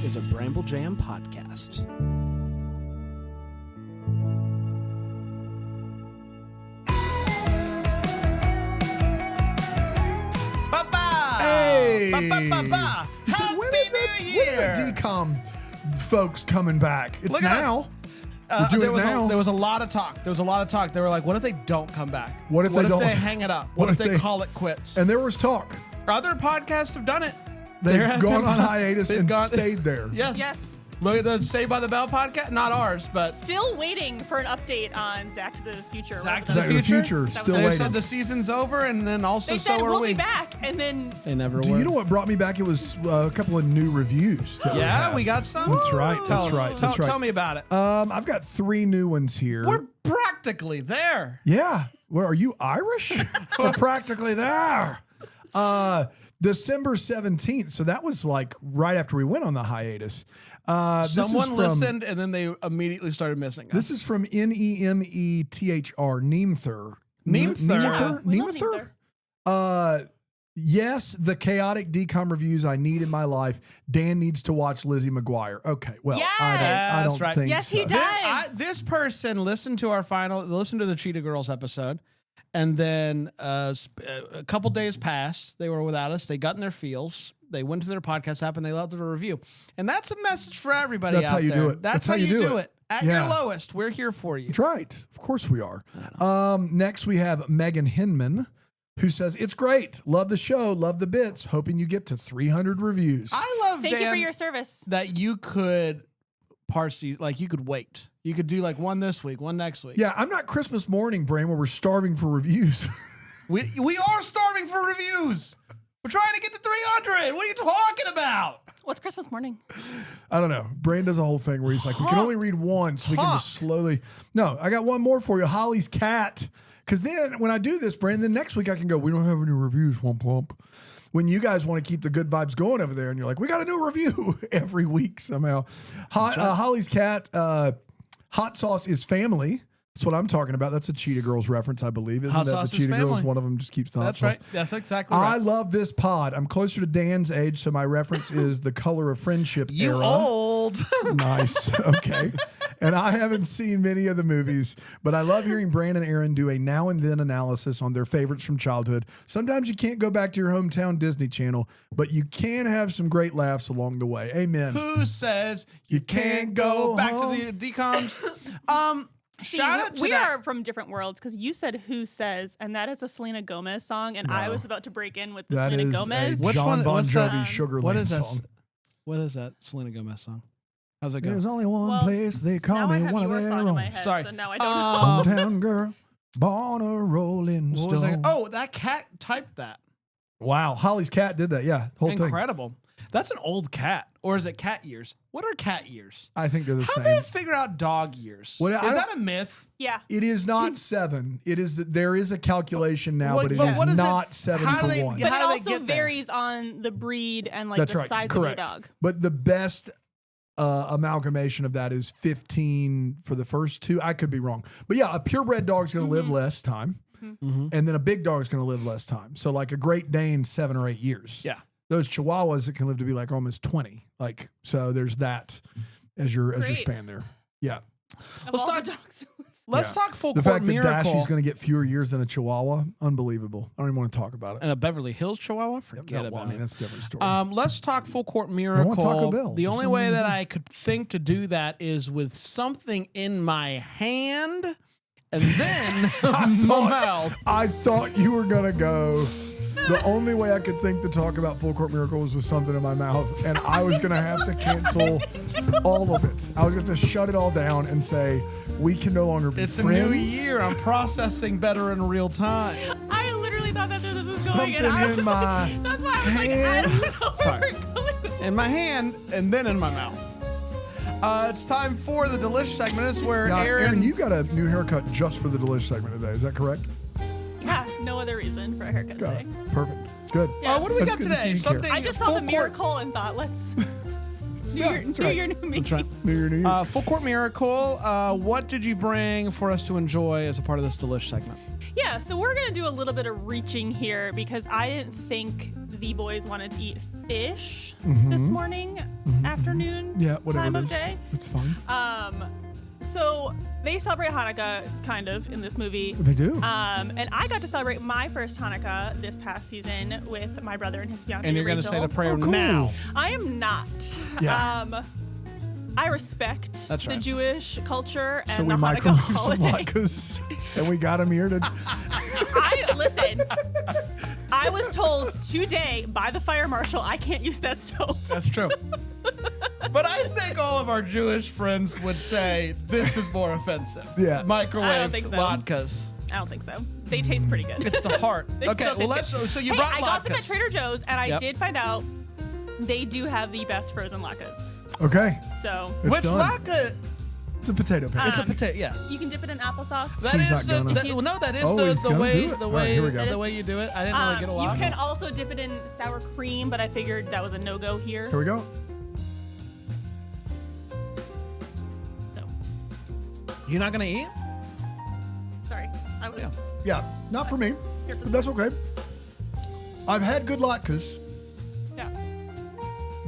is a Bramble Jam podcast. Hey! Ba-ba-ba-ba. Happy When New Year! are the DCOM folks coming back? It's Look at now. We're doing it now. There was a lot of talk. They were like, what if they don't come back? What if they don't? They hang it up? What if they call it quits? And there was talk. Other podcasts have done it. They've gone on hiatus and stayed there. Yes. Look at the Saved by the Bell podcast. Not ours, but Still waiting for an update on Zach to the Future. Zach to Zack to the Future, That still was- they waiting. said the season's over, and then also They so said are we'll we. be back, and then They never Do were. you know what brought me back? It was a couple of new reviews. That Yeah, had. we got some. That's right. Tell That's us. right. Tell, That's right. tell me about it. I've got 3 new ones here. We're practically there. Yeah. Well, are you Irish? We're practically there. December 17th. So that was like right after we went on the hiatus. Someone listened, and then they immediately started missing us. This is from Nemethr, Neemther. Neemther. We love Neemther? Yes, the chaotic decom reviews I need in my life. Dan needs to watch Lizzie McGuire. Okay, well, I That's don't right. think Yes, so. he does. This person listened to the Cheetah Girls episode, and then a couple days passed. They were without us. They got in their feels. They went to their podcast app and they left a review. And that's a message for everybody. That's out how you there. do it. That's how you do it. At your Yeah. lowest, we're here for you. That's right. Of course we are. Next, we have Megan Hinman, who says, "It's great. Love the show. Love the bits. Hoping you get to 300 reviews." I love thank you for Dan, your service. that you could you could wait. You could do like one this week, one next week. Yeah, I'm not Christmas morning, Brain, where we're starving for reviews. We are starving for reviews. We're trying to get to 300. What are you talking about? What's Christmas morning? I don't know. Brain does a whole thing where he's like, we can only read one, so we can just slowly. No, I got one more for you. Holly's cat. Because then when I do this, Brain, then next week I can go, we don't have any reviews, womp womp. When you guys want to keep the good vibes going over there, and you're like, we got a new review every week somehow. Holly's cat, hot sauce is family. That's what I'm talking about. That's a Cheetah Girls reference, I believe. Isn't Hot that sauce the is Cheetah Girls? family. One of them just keeps the hot That's sauce. right. That's exactly I right. love this pod. I'm closer to Dan's age, so my reference is the Color of Friendship You era. old. Nice. Okay. And I haven't seen many of the movies, but I love hearing Bran and Aaron do a now and then analysis on their favorites from childhood. Sometimes you can't go back to your hometown Disney Channel, but you can have some great laughs along the way. Amen. Who says you can't go back to the decoms? See, Shout out to we that. are from different worlds because you said "Who Says," and that is a Selena Gomez song, and I was about to break in with the That Selena is Gomez. a Which John one- Bon what's Jovi that? Sugarland What is that? song. What is that Selena Gomez song? How's it go? There's only one Well, place they call now I me have one of your their song in own. my head, Sorry. so now I don't know. Hometown girl, born a rolling What was stone. that? Oh, that cat typed that. Wow. Holly's cat did that. Yeah. Whole thing. Incredible. That's an old cat. Or is it cat years? What are cat years? I think they're the How same. do they figure out dog years? Well, I is don't- that a myth? Yeah. It is not 7. It is. There is a calculation now, What- but it but is what is it- not 7 how for do they- one. yeah, But how it do they also get there? varies on the breed and like That's the right. size Correct. of your dog. But the best amalgamation of that is 15 for the first 2. I could be wrong, but yeah, a purebred dog's going to live less time, Mm-hmm. and then a big dog's going to live less time. So like a Great Dane, 7 or 8 years. Yeah. Those Chihuahuas that can live to be like almost 20. Like so, there's that as your Great. span there. Yeah. Of Let's all talk- the dogs. Let's Yeah. talk full The court fact that miracle. Dashie's going to get fewer years than a Chihuahua, unbelievable. I don't even want to talk about it. and a Beverly Hills Chihuahua? Forget Yeah, well, about I mean, it. that's a different story. Let's talk full court I miracle. want Taco Bell. The There's only something way to that do. I could think to do that is with something in my hand and then my mouth. I thought you were going to go. The only way I could think to talk about Full Court Miracle was with something in my mouth, and I was going to have to cancel all of it. I was going to shut it all down and say, we can no longer be It's friends. a new year. I'm processing better in real time. I literally thought that's where this was going. Something and I was in my like, that's why I was like, I don't know where Sorry. we're going with In my hand and then in my mouth. It's time for the Delish segment. It's where Now, Aaron. Aaron, you got a new haircut just for the Delish segment today. Is that correct? Yeah, no other reason for a haircut Got today. it. Perfect. Good. Yeah. What do we That's got good to see today? you care. Something I just saw full the court- miracle and thought, let's Yeah, that's do right. your new me. That's right. New Year, New Year. Full court miracle. What did you bring for us to enjoy as a part of this Delish segment? Yeah, so we're going to do a little bit of reaching here because I didn't think the boys wanted to eat fish this morning, afternoon, Yeah, whatever time it of is. day. It's fine. So they celebrate Hanukkah kind of in this movie. They do. And I got to celebrate my first Hanukkah this past season with my brother and his fiance. And you're going to say the prayer Oh, cool. now. I am not. Yeah. I respect That's the right. Jewish culture and So we the Hanukkah microwave some holiday. latkes, and we got him here to. Listen. I was told today by the fire marshal I can't use that stove. That's true. But I think all of our Jewish friends would say this is more offensive. Yeah. Microwaved I don't think so. latkes. I don't think so. They taste pretty good. It's the heart. They Okay, still well, taste let's. good. So you Hey, brought I got them at latkes. Trader Joe's, and I Yep. did find out they do have the best frozen latkes. Okay. So It's Which done. latke? It's a potato patty. It's a potato. Yeah. you can dip it in applesauce. That He's is not the. gonna. Well, no, that is Oh, he's the gonna way. do it. The All right, here we go. way. The way you do it. I didn't really get a You lot. can also dip it in sour cream, but I figured that was a no-go here. Here we go. So, You're not gonna eat? sorry, I was. Yeah. Yeah, not for me, Here for but that's this. okay. I've had good latkes. Yeah.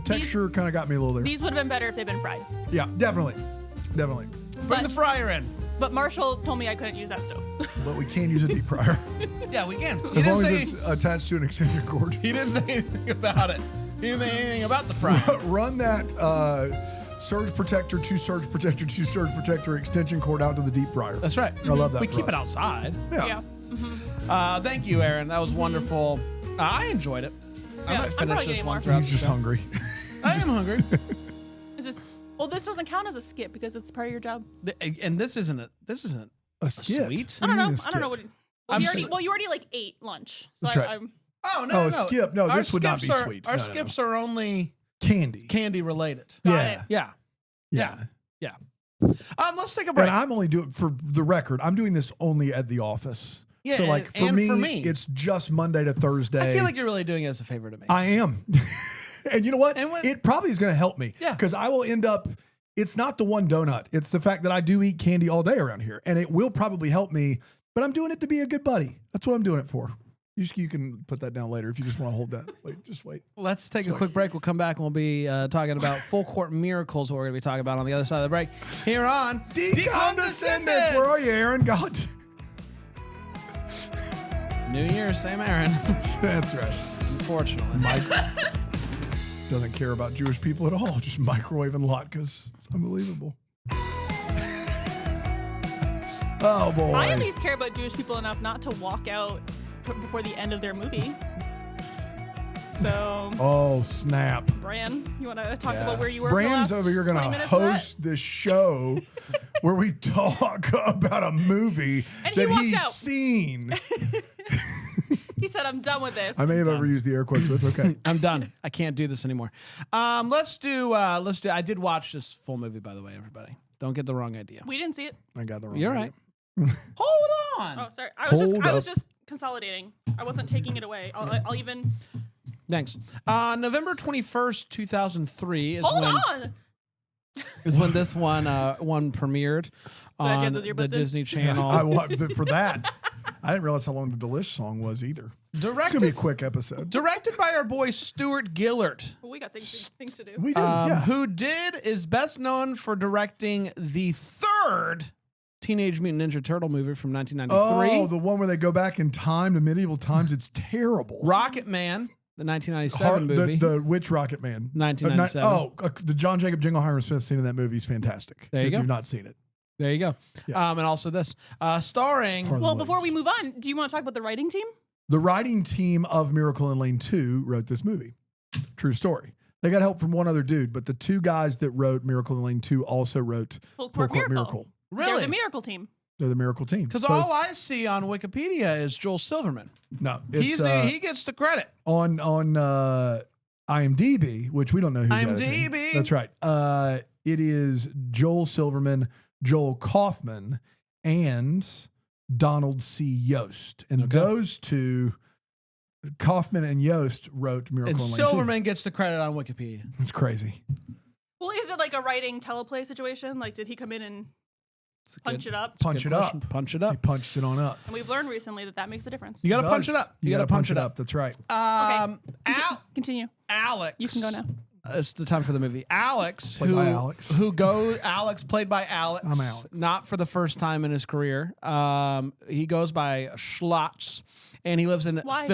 Texture kind of got me a little there. These would have been better if they'd been fried. Yeah, definitely. Definitely. Bring But, the fryer in. but Marshall told me I couldn't use that stove. But we can use a deep fryer. Yeah, we can. As long as it's attached to an extension cord. He didn't say anything about it. He didn't say anything about the fryer. Run that surge protector to surge protector to surge protector extension cord out to the deep fryer. That's right. I love that We for keep us. it outside. Yeah. Thank you, Aaron. That was wonderful. I enjoyed it. I Yeah, might I'm finish probably this getting one more. throughout He's the just show. hungry. I am hungry. It's just, well, this doesn't count as a skip because it's part of your job. And this isn't A skit. sweet? I don't know. What do you mean a I don't know what. skit? I'm You already like ate lunch. So That's right. I'm Oh no, Oh, no, a skip. No, Our this would not be skips are- sweet. Our No, no, no. skips are only Candy. candy related. Got Yeah. it. Yeah. Yeah. Yeah. Let's take a break. And I'm only doing, for the record, I'm doing this only at the office. Yeah, So like for and me, for me. it's just Monday to Thursday. I feel like you're really doing it as a favor to me. I am. And you know what? And when- It probably is going to help me. Yeah. Because I will end up, it's not the one donut. It's the fact that I do eat candy all day around here. And it will probably help me, but I'm doing it to be a good buddy. That's what I'm doing it for. You can put that down later if you just want to hold that. Wait, just wait. Let's take a quick break. We'll come back and we'll be talking about full court miracles. What we're going to be talking about on the other side of the break. Here on Decondescendents. Where are you, Aaron? God. New Year, same Aaron. That's right. Unfortunately. Mike doesn't care about Jewish people at all. Just microwaving latkes. It's unbelievable. Oh, boy. I at least care about Jewish people enough not to walk out before the end of their movie. So, Oh, snap. Bran, you want to talk about where you were? Bran's for the last over here going 20 to minutes of that? host this show where we talk about a movie And he that walked he's out. seen. He said, "I'm done with this." I may have overused the air quotes, but it's okay. I'm done. I can't do this anymore. Let's do. I did watch this full movie, by the way, everybody. Don't get the wrong idea. We didn't see it. I got the wrong You're idea. right. Hold on. Oh, sorry. I was Hold just consolidating. I wasn't taking it away. I'll even Thanks. November 21st, 2003 is hold when on. this one premiered Glad you on had those the earbuds in. Disney Channel. I want for that. I didn't realize how long the Delish song was either. It's going to be a quick episode. Directed by our boy Stuart Gillard. Well, we got things to do. We do, yeah. Who is best known for directing the third Teenage Mutant Ninja Turtle movie from 1993. Oh, the one where they go back in time to medieval times. It's terrible. Rocket Man, the 1997 movie. The Which Rocket Man? 1997. The John Jacob Jingleheimer Smith scene in that movie is fantastic. There you if go. you've not seen it. There you go. Yeah. And also this. Starring... Harlan Well, before Williams. we move on, do you want to talk about the writing team? The writing team of Miracle in Lane 2 wrote this movie. True story. They got help from one other dude, but the two guys that wrote Miracle in Lane 2 also wrote Full Full Court Court Miracle. They're Really? the miracle team. They're the Miracle team. Because Both- all I see on Wikipedia is Joel Silverman. no, it's He gets the credit. on IMDb, which we don't know who's IMDb. editing. That's right. It is Joel Silverman, Joel Kaufman, and Donald C. Yost. And Okay. those two, Kaufman and Yost, wrote Miracle And in Lane 2. Silverman gets the credit on Wikipedia. It's crazy. Well, is it like a writing teleplay situation? Like, did he come in and punch it up? Punch it up. Punch it He up. punched it on up. And we've learned recently that makes a difference. You got to Does. punch it up. You got to punch it up. That's right. After Continue. Alex. You can go now. It's the time for the movie. Alex, Played by Alex. Alex, played by Alex. I'm Alex. Not for the first time in his career. He goes by Schlotz, and he lives in Why?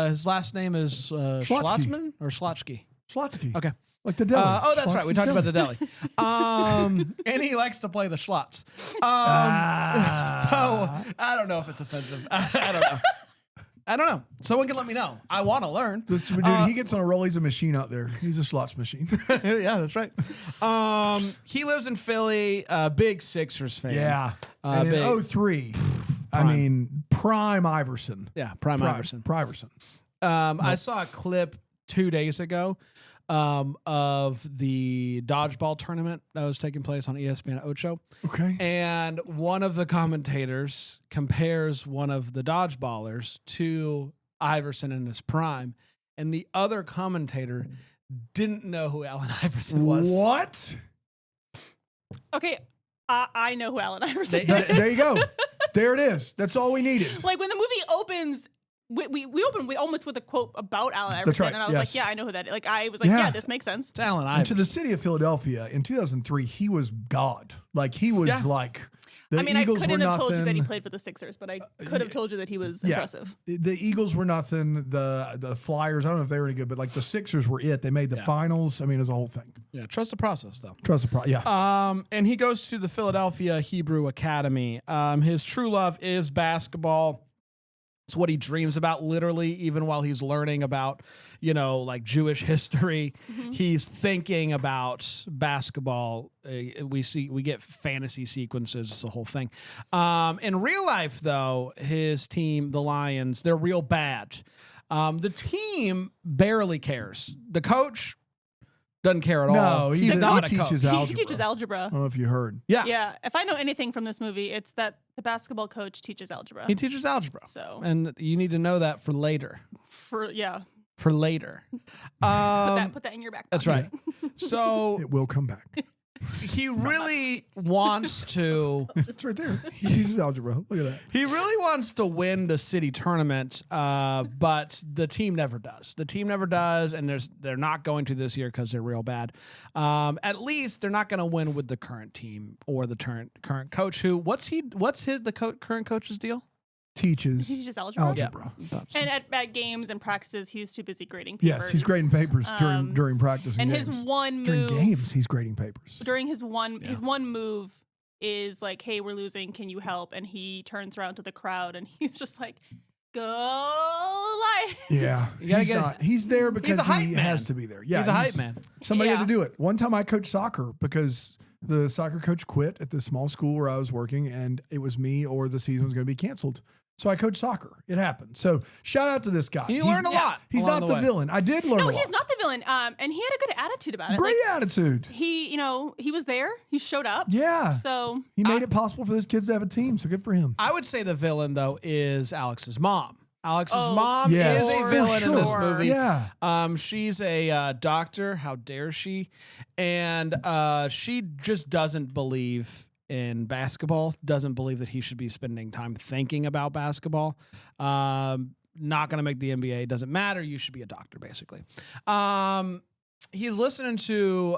his last name is Schlotzman or Schlotsky. Schlotsky. Okay. Like the deli. Oh, that's right. We talked about the deli. deli. And he likes to play the Schlotz. So I don't know if it's offensive. I don't know. Someone can let me know. I want to learn. Dude, he gets on a roll. He's a machine out there. He's a Schlotz machine. Yeah, that's right. He lives in Philly. Big Sixers fan. Yeah. And in 2003, I mean, prime Iverson. Yeah, prime Iverson. Iverson. I saw a clip 2 days ago of the dodgeball tournament that was taking place on ESPN Ocho. Okay. And one of the commentators compares one of the dodgeballers to Iverson in his prime. And the other commentator didn't know who Allen Iverson was. What? Okay, I know who Allen Iverson is. There you go. There it is. That's all we needed. Like when the movie opens, we opened almost with a quote about Allen Iverson, That's right, and I was yes. like, yeah, I know who that is. Like I was like, yeah, this makes sense. It's Allen And to Iverson. the city of Philadelphia in 2003, he was God. Like he was like. The I mean, Eagles I couldn't were have told you that he nothing. played for the Sixers, but I could have told you that he was Yeah. impressive. The Eagles were nothing. The Flyers, I don't know if they were any good, but like the Sixers were it. They made the finals. I mean, it was a whole thing. Yeah, trust the process, though. Trust the pro. Yeah. And he goes to the Philadelphia Hebrew Academy. His true love is basketball. It's what he dreams about, literally, even while he's learning about, like Jewish history. Mm-hmm. He's thinking about basketball. We get fantasy sequences. It's the whole thing. In real life, though, his team, the Lions, they're real bad. The team barely cares. The coach doesn't care at all. No, he's not he a teaches coach. algebra. He teaches algebra. I don't know if you heard. Yeah. Yeah, if I know anything from this movie, it's that the basketball coach teaches algebra. He teaches algebra. So And you need to know that for later. for For later. put that in your back. That's pocket. right. So It will come back. he really wants to. It's right there. He teaches algebra. Look at that. He really wants to win the city tournament, but the team never does. The team never does, and they're not going to this year because they're real bad. At least they're not going to win with the current team or the current coach. Current coach's deal? He teaches algebra. Algebra. And at games and practices, he's too busy grading papers. Yes, he's grading papers during practice And games. his one during move games, he's grading papers. during his one move is like, "Hey, we're losing. Can you help?" And he turns around to the crowd and he's just like, "Go Lions!" Yeah, he's there because a hype he man. has to be there. Yeah, He's a hype man. Somebody had Yeah. to do it. One time I coached soccer because the soccer coach quit at the small school where I was working, and it was me or the season was going to be canceled. So I coached soccer. It happened. So shout out to this guy. You learned a lot. He's along not the way. villain. I did learn a No, lot. he's not the villain. And he had a good attitude about it. Great Like, attitude. he was there. He showed up. Yeah. So He made it possible for those kids to have a team. So good for him. I would say the villain, though, is Alex's mom. Alex's Oh, mom yes. is a For villain in this sure. movie. Yeah. She's a doctor. How dare she? And she just doesn't believe in basketball, doesn't believe that he should be spending time thinking about basketball. Not going to make the NBA. Doesn't matter. You should be a doctor, basically. He's listening to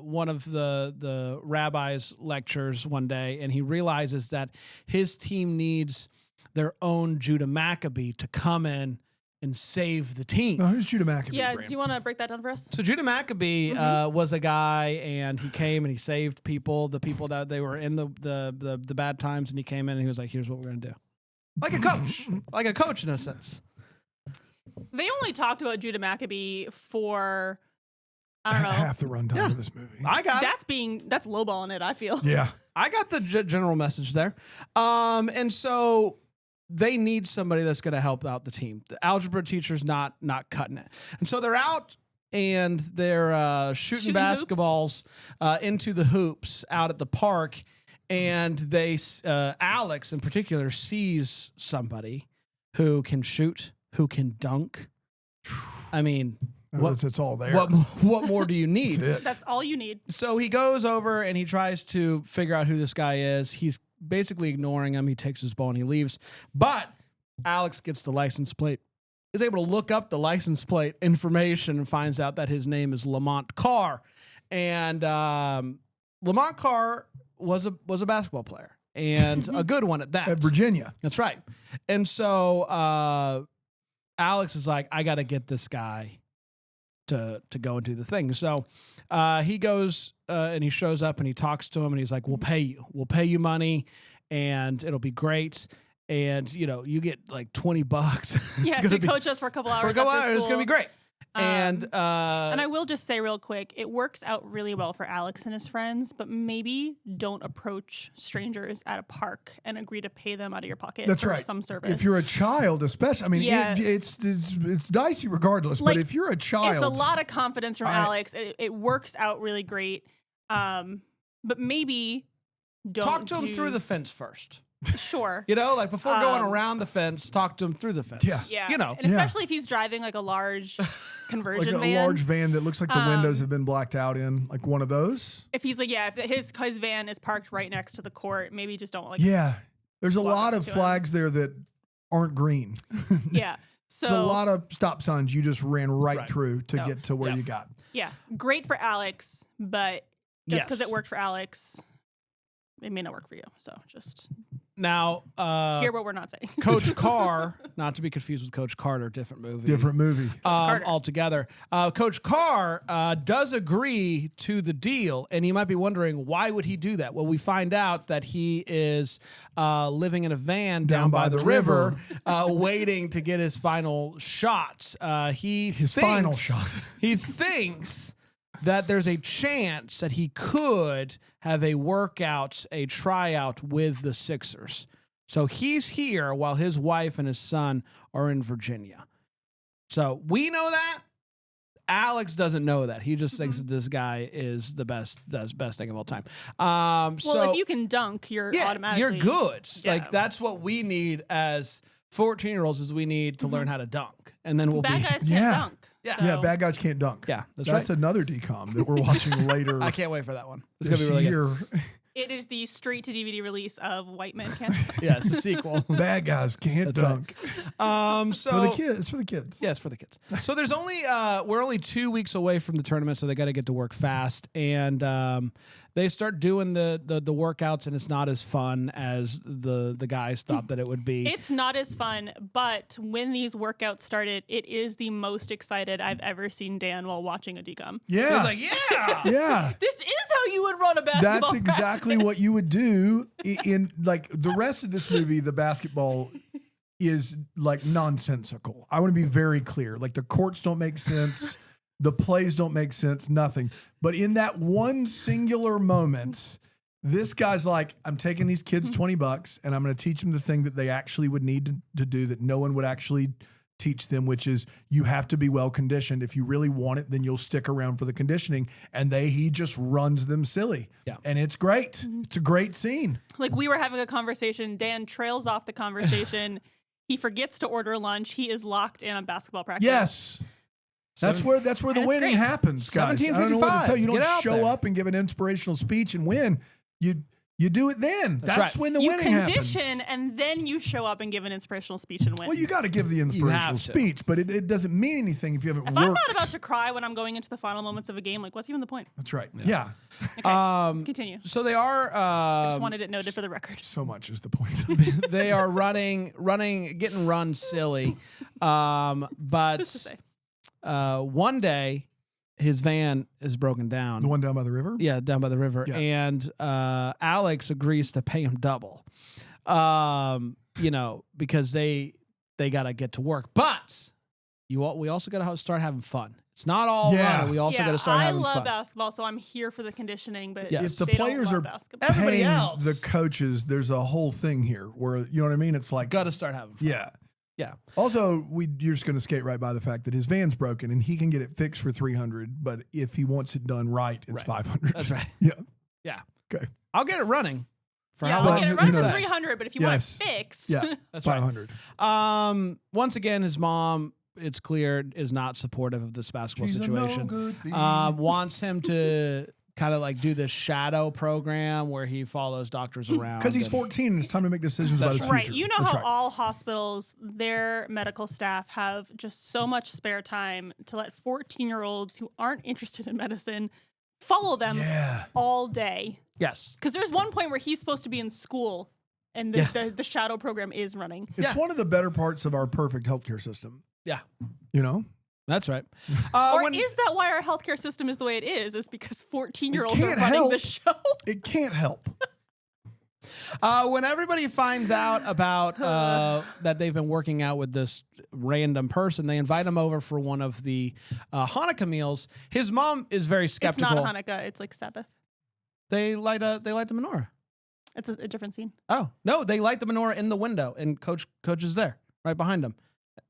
one of the rabbi's lectures one day, and he realizes that his team needs their own Judah Maccabee to come in and save the team. Now, who's Judah Maccabee? yeah, Bram? do you want to break that down for us? So Judah Maccabee was a guy, and he came and he saved people, the people that they were in the bad times, and he came in and he was like, "Here's what we're gonna do," like a coach in a sense. They only talked about Judah Maccabee for I don't know. Half the runtime of this movie. I got it. That's lowballing it. I feel. Yeah. I got the general message there. And so they need somebody that's going to help out the team. The algebra teacher's not cutting it. And so they're out and they're shooting basketballs into the hoops out at the park. And they, Alex in particular, sees somebody who can shoot, who can dunk. I mean, It's all there. what more do you need? That's it. That's all you need. So he goes over and he tries to figure out who this guy is. He's basically ignoring him. He takes his ball and he leaves. But Alex gets the license plate is able to look up the license plate information and finds out that his name is Lamont Carr. And Lamont Carr was a basketball player, and a good one at that. At Virginia. That's right. And so Alex is like, I got to get this guy to go and do the thing. So he goes and he shows up and he talks to him and he's like, we'll pay you money and it'll be great. And you get like $20. Yeah, to coach us for a couple hours. It's going to be great. And I will just say real quick, it works out really well for Alex and his friends, but maybe don't approach strangers at a park and agree to pay them out of your pocket for some service. If you're a child, especially, it's dicey regardless, but if you're a child. It's a lot of confidence from Alex. It works out really great. But maybe don't talk to him through the fence first. Sure. Like before going around the fence, talk to him through the fence. Yeah. And especially if he's driving like a large conversion van. Like a large van that looks like the windows have been blacked out in, like one of those. If he's like, if his van is parked right next to the court, maybe just don't there's a lot of flags there that aren't green. Yeah. So there's a lot of stop signs you just ran right through to get to where you got. Yeah. Great for Alex, but just because it worked for Alex, it may not work for you. So just now hear what we're not saying. Coach Carr, not to be confused with Coach Carter, different movie. Altogether. Coach Carr does agree to the deal, and you might be wondering, why would he do that? Well, we find out that he is living in a van down by the river waiting to get his final shot. Final shot. He thinks that there's a chance that he could have a tryout with the Sixers. So he's here while his wife and his son are in Virginia. So we know that. Alex doesn't know that. He just thinks that this guy is the best thing of all time. Well, if you can dunk, you're automatically... You're good. Yeah. Like, that's what we need as 14-year-olds is we need to learn how to dunk. And then we'll Bad guys can't dunk. Yeah, bad guys can't dunk. Yeah, that's another decom that we're watching later. I can't wait for that one. It's going to be really good. It is the straight to DVD release of White Men Can't Dunk. Yeah, it's a sequel. Bad guys can't dunk. Right. So for the kids, it's for the kids. Yeah, it's for the kids. So there's we're only 2 weeks away from the tournament, so they got to get to work fast, and they start doing the workouts, and it's not as fun as the guys thought that it would be. It's not as fun, but when these workouts started, it is the most excited I've ever seen Dan while watching a decom. Yeah, he's like, yeah. This is how you would run a basketball. That's exactly what you would do in like the rest of this movie. The basketball is like nonsensical. I want to be very clear. Like the courts don't make sense. The plays don't make sense, nothing. But in that one singular moment, this guy's like, I'm taking these kids $20 and I'm going to teach them the thing that they actually would need to do that no one would actually teach them, which is you have to be well conditioned. If you really want it, then you'll stick around for the conditioning. And he just runs them silly. Yeah. And it's great. Mm-hmm. It's a great scene. Like we were having a conversation. Dan trails off the conversation. He forgets to order lunch. He is locked in on basketball practice. Yes. That's where the winning happens, guys. I don't know what to tell you. You don't show up and give an inspirational speech and win. You do it then. That's when the winning happens. You condition and then you show up and give an inspirational speech and win. Well, you got to give the inspirational speech, but it doesn't mean anything if you haven't worked. I'm not about to cry when I'm going into the final moments of a game, like what's even the point? That's right. Yeah. Okay. Continue. So they are. I just wanted it noted for the record. So much is the point. They are getting run silly, but who's to say? One day his van is broken down. The one down by the river? Yeah, down by the river. Yeah. And Alex agrees to pay him double. Because they got to get to work. But we also got to start having fun. It's not all running. We also got to start having fun. I love basketball, so I'm here for the conditioning, but if the players are everybody else, the coaches, there's a whole thing here where, you know what I mean? It's like got to start having fun. Yeah. Yeah. Also, you're just going to skate right by the fact that his van's broken and he can get it fixed for $300, but if he wants it done right, it's $500. That's right. Yeah. Yeah. Okay. I'll get it running. I'll get it running for $300, but if you want it fixed, that's $500. Right. Once again, his mom, it's clear, is not supportive of this basketball situation. Good wants him to kind of like do this shadow program where he follows doctors around. Because he's 14 and it's time to make decisions about his future. Right. You know That's how right. all hospitals, their medical staff have just so much spare time to let 14-year-olds who aren't interested in medicine follow them all day. Yes. Because there's one point where he's supposed to be in school and the shadow program is running. It's one of the better parts of our perfect healthcare system. Yeah. You know? That's right. Or is that why our healthcare system is the way it is? Is because 14-year-olds are running the show? It can't help. When everybody finds out about that they've been working out with this random person, they invite him over for one of the Hanukkah meals. His mom is very skeptical. It's not Hanukkah. It's like Sabbath. They light the menorah. It's a different scene. Oh no, they light the menorah in the window, and Coach is there, right behind him.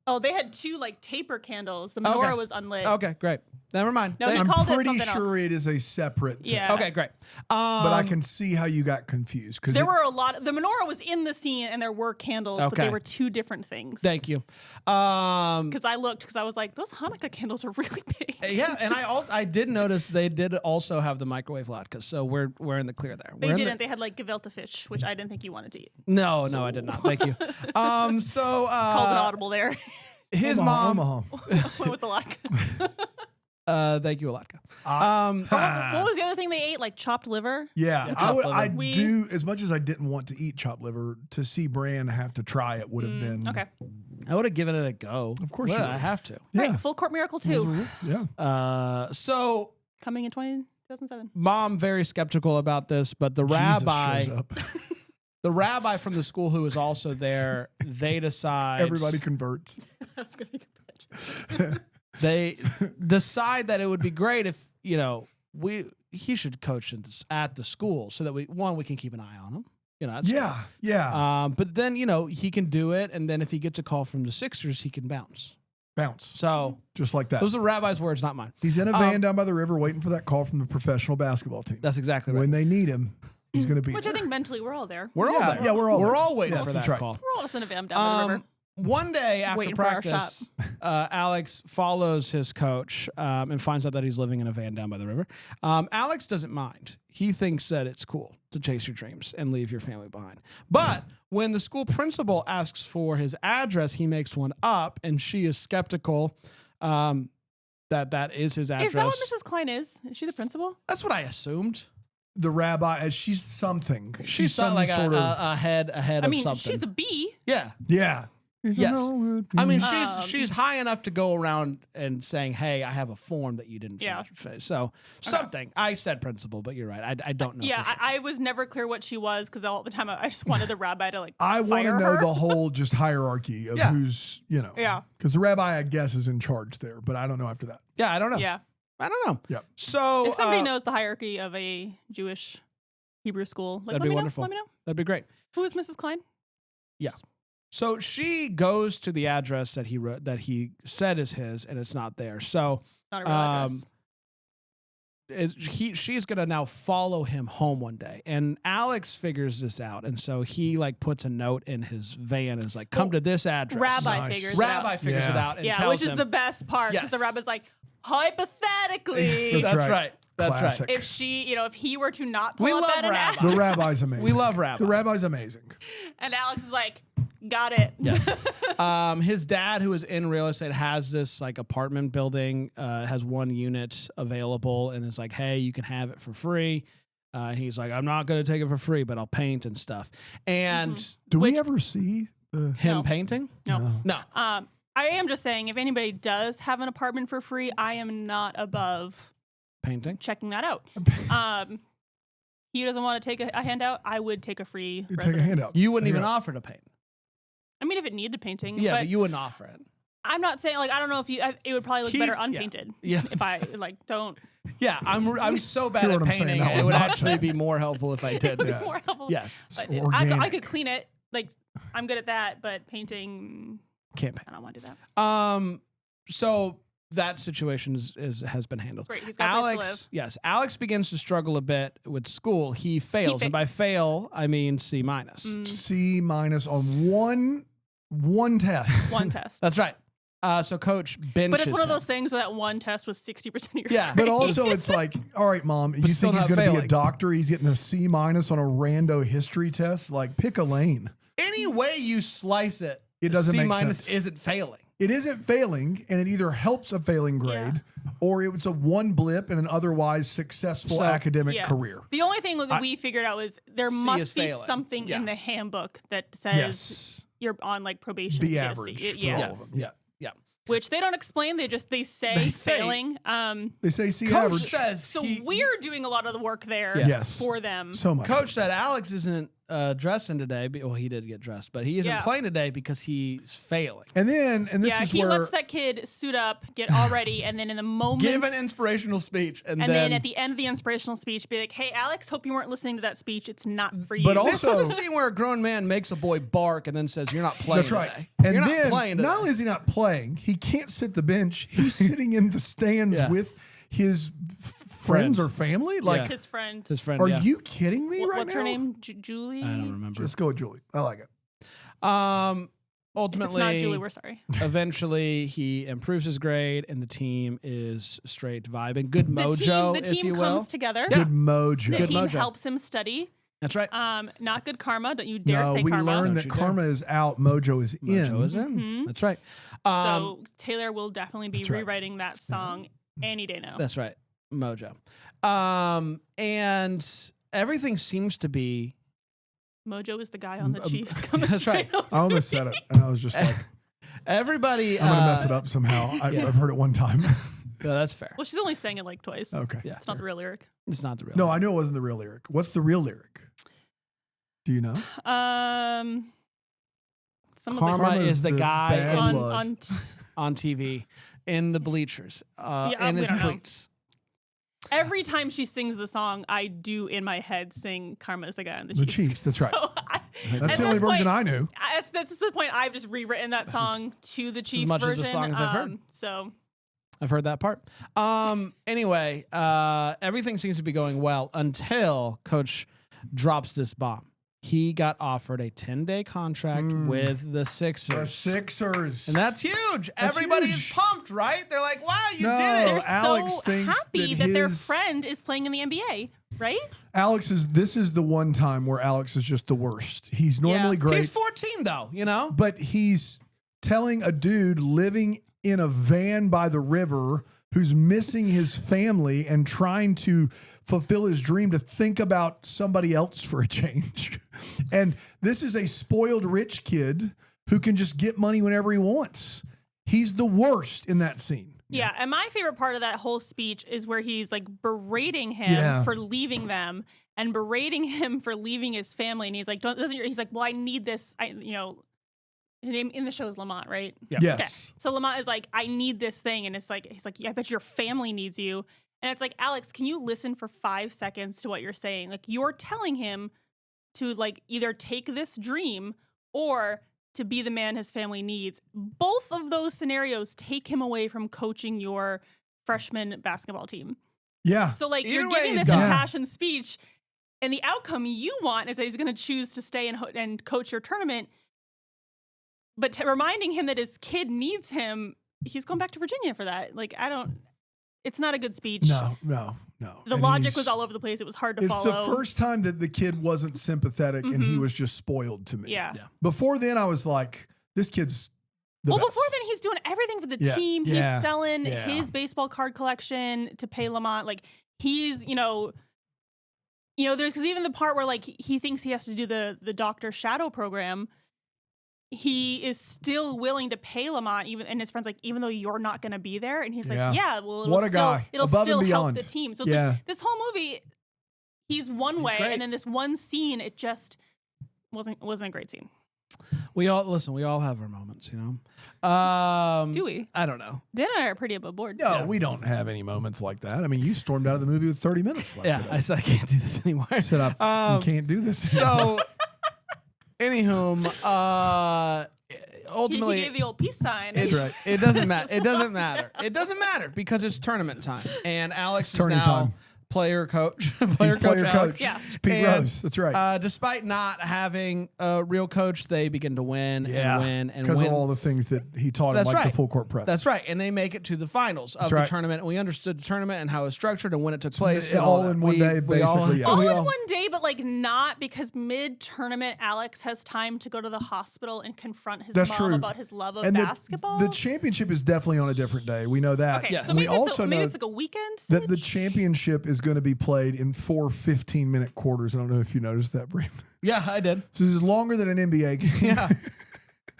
Oh, they had two like taper candles. The menorah was unlit. Okay, great. Never mind. No, he I'm called it pretty something sure else. it is a separate thing. Yeah. Okay, great. But I can see how you got confused. There were a lot. The menorah was in the scene, and there were candles, but Okay. they were two different things. Thank you. Because I looked, because I was like, those Hanukkah candles are really big. Yeah, and I did notice they did also have the microwave latkes, so we're in the clear there. They didn't. They had like gefilte fish, which I didn't think you wanted to eat. No, I did not. Thank you. Called an audible there. His Omaha, mom. Went with the latkes. Thank you, Alatka. What was the other thing they ate? Like chopped liver? Yeah, chopped I liver. do, as much as I didn't want to eat chopped liver, to see Bran have to try it would have been. Okay. I would have given it a go. Of course Well, you I would. have to. Yeah. Right. Full Court Miracle 2. Yeah. So Coming in 2007. mom very skeptical about this, but the Jesus rabbi, shows up. the rabbi from the school who is also there, they decide Everybody converts. I was going to make a they decide that it would be great if he should coach at the school so that we can keep an eye on him. That's Yeah. but then he can do it, and then if he gets a call from the Sixers, he can bounce. So Just like that. those are the rabbi's words, not mine. He's in a van down by the river waiting for that call from the professional basketball team. That's exactly right. When they need him, he's going to be Which there. I think mentally we're all there. We're all there. Yeah, we're all waiting Yes, for that's that right. call. We're all just in a van down by the river. One day after Waiting for our practice, Alex follows his coach and finds out that he's living in a van down by the river. Alex doesn't mind. He thinks that it's cool to chase your dreams and leave your family behind. But when the school principal asks for his address, he makes one up, and she is skeptical that is his address. Is that what Mrs. Klein is? Is she the principal? That's what I assumed. The rabbi, as she's something. She's some like sort of. a head I mean, of something. she's a bee. Yeah. Yeah. Yes. I mean, Mm-hmm. she's high enough to go around and saying, "Hey, I have a form that you didn't Yeah. finish." So something. I said principal, but you're right. I don't know. Yeah, for sure. I was never clear what she was because all the time I just wanted the rabbi to like. I want to fire know her. the whole just hierarchy of who's, Yeah. Because the rabbi, I guess, is in charge there, but I don't know after that. Yeah, I don't know. Yeah. I don't know. Yep. So If somebody knows the hierarchy of a Jewish Hebrew school, like, that'd let be me wonderful. know. Let me know. That'd be great. Who is Mrs. Klein? Yeah. So she goes to the address that he wrote, that he said is his, and it's not there. So Not a real address. she's gonna now follow him home one day, and Alex figures this out, and so he like puts a note in his van and is like, "Come to this address." Rabbi Nice. figures Rabbi it out. figures it Yeah. out and Yeah, tells which is him, the best part because the Yes. rabbi's like, hypothetically, That's That's right. That's Classic. right. if she, if he were to not pull We up love at an Rabbi. address, The rabbi's amazing. We love Rabbi. The rabbi's amazing. and Alex is like, got it. Yes. His dad, who is in real estate, has this like apartment building, has one unit available, and is like, "Hey, you can have it for free." He's like, "I'm not going to take it for free, but I'll paint and stuff." And Do we Which- ever see the. him No. painting? No. No. I am just saying, if anybody does have an apartment for free, I am not above Painting. checking that out. He doesn't want to take a handout. I would take a free You take a residence. handout. You wouldn't even Yeah. offer to paint. I mean, if it needed painting, Yeah, but but you wouldn't offer it. I'm not saying like I don't know if it would probably look better He's- yeah. unpainted. Yeah. If I like don't. Yeah, I'm so bad Hear at what I'm saying painting. now, It I'm would not actually saying. be more helpful if I It did. would Yeah. be more helpful. Yes. But It's I organic. could clean it. Like I'm good at that, but painting, Can't paint. I don't want to do that. So that situation has been handled. Great, he's got a place to live. Yes, Alex begins to struggle a bit with school. He fails, and by fail, I mean C-. C- on one test. One test. That's right. So coach benches But it's one of him. those things where that one test was 60% of your Yeah. But also, it's like, all right, Mom, you still think he's not going to be a failing. doctor? He's getting a C- on a rando history test. Like, pick a lane. Any way you slice it, It doesn't C- make sense. isn't failing. It isn't failing, and it either helps a failing grade or it was a one blip in an otherwise successful academic career. The only thing that we figured out was there C is must be failing. something in the handbook that says you're on like probation. Be to get a average C. for Yeah. all of them. Yeah. Which they don't explain. They say failing. They say C Coach average. says So we're doing a lot of the work there Yes. for them. So much. Coach said Alex isn't dressing today. Well, he did get dressed, but he isn't playing today because he's failing. And this is he where lets that kid suit up, get all ready, and then in the moment, Give an inspirational speech, and then at the end of the inspirational speech, be like, "Hey, Alex, hope you weren't listening to that speech. It's not for you." But this also- is a scene where a grown man makes a boy bark and then says, "You're not playing." That's right. today. And You're then not playing today." not only is he not playing, he can't sit the bench. He's sitting in the stands with his friends or family. Like, his friend. his friend. are yeah. you kidding me right What's now? her name? Julie. I don't remember. Let's go with Julie. I like it. If Ultimately, it's not Julie, we're sorry. eventually he improves his grade, and the team is straight vibing. Good mojo, the if team you will. comes together. Good mojo. The Good team mojo. helps him study. That's right. Not good karma. Don't you dare No, say we karma. learned Don't that you dare. karma is out, mojo is in. Mojo is in. That's right. So Taylor will definitely be That's right. rewriting that song any day now. That's right. Mojo. And everything seems to be. Mojo is the guy on the Chiefs. Coming That's right. I almost said it, and I was just like, Everybody. I'm going to mess it up somehow. I've heard it one time. No, that's fair. Well, she's only sang it like twice. Okay. Yeah. It's not the real lyric. It's not the real. No, I knew it wasn't the real lyric. What's the real lyric? Do you know? Some Karma of the is the the guy bad on, blood. on on TV in the bleachers in we his don't know. cleats. every time she sings the song, I do in my head sing "Karma is the guy on the The Chiefs." Chiefs, that's right. So That's the only version I knew. That's the point. I've just rewritten that song to the Chiefs much as the version. song as I've heard. So I've heard that part. Anyway, everything seems to be going well until Coach drops this bomb. He got offered a 10-day contract with the Sixers. The Sixers. And that's huge. That's Everybody huge. is pumped, right? They're like, wow, you No. did they're it. Alex so thinks happy that that their his- friend is playing in the NBA, right? This is the one time where Alex is just the worst. He's normally great. He's 14, though, you know? But he's telling a dude living in a van by the river who's missing his family and trying to fulfill his dream to think about somebody else for a change. And this is a spoiled rich kid who can just get money whenever he wants. He's the worst in that scene. Yeah, and my favorite part of that whole speech is where he's like berating him for leaving them and berating him for leaving his family. And he's like, he's like, well, I need this. His name in the show is Lamont, right? Yeah. Yes. Okay. So Lamont is like, I need this thing. And it's like, he's like, yeah, I bet your family needs you. And it's like, Alex, can you listen for 5 seconds to what you're saying? Like, you're telling him to like either take this dream or to be the man his family needs. Both of those scenarios take him away from coaching your freshman basketball team. Yeah. So like, Either you're way, giving he's this gone. impassioned speech, and the outcome you want is that he's going to choose to stay and coach your tournament. But reminding him that his kid needs him, he's going back to Virginia for that. Like, it's not a good speech. No. The And logic he's- was all over the place. It was hard to It's follow. the first time that the kid wasn't sympathetic and he was just spoiled to me. Yeah. Before then, I was like, this kid's the Well, best. before then, he's doing everything for the Yeah. team. Yeah. He's selling Yeah. his baseball card collection to pay Lamont. Like, he's, there's because even the part where like he thinks he has to do the doctor shadow program, he is still willing to pay Lamont, and his friend's like, even though you're not going to be there, and he's like, Yeah. well, What a guy. it'll Above and still help beyond. the team. So it's Yeah. like, this whole movie, he's one way, great. and then this one scene, it just wasn't a great scene. We all have our moments, you know? Do we? I don't know. Dan and I are pretty above board. No, we don't have any moments like that. I mean, you stormed out of the movie with 30 minutes left. Yeah, today. I said I can't do this anymore. I said I can't do this. So, anywho, ultimately, he gave the old peace sign. That's right. It doesn't matter. It doesn't matter. It doesn't matter because it's tournament time, and Alex is tourney now time. player coach, He's player coach. Alex. Yeah. It's Pete And, Rose. That's right. Despite not having a real coach, they begin to win and win and because win. of all the things that he taught him, That's like right. the full court press. That's right. And they make it to the finals of That's the right. tournament. And we understood the tournament and how it was structured and when it took place. and all that. in one day, we all- basically, yeah. All we in all- one day, but like not because mid-tournament Alex has time to go to the hospital and confront his That's mom true. about his love of And basketball. the championship is definitely on a different day. We know that. Okay, Yes. so And we maybe, also maybe know it's like a weekend. that the switch? championship is going to be played in 4 15-minute quarters. I don't know if you noticed that, Brandon. Yeah, I did. So this is longer than an NBA game. Yeah.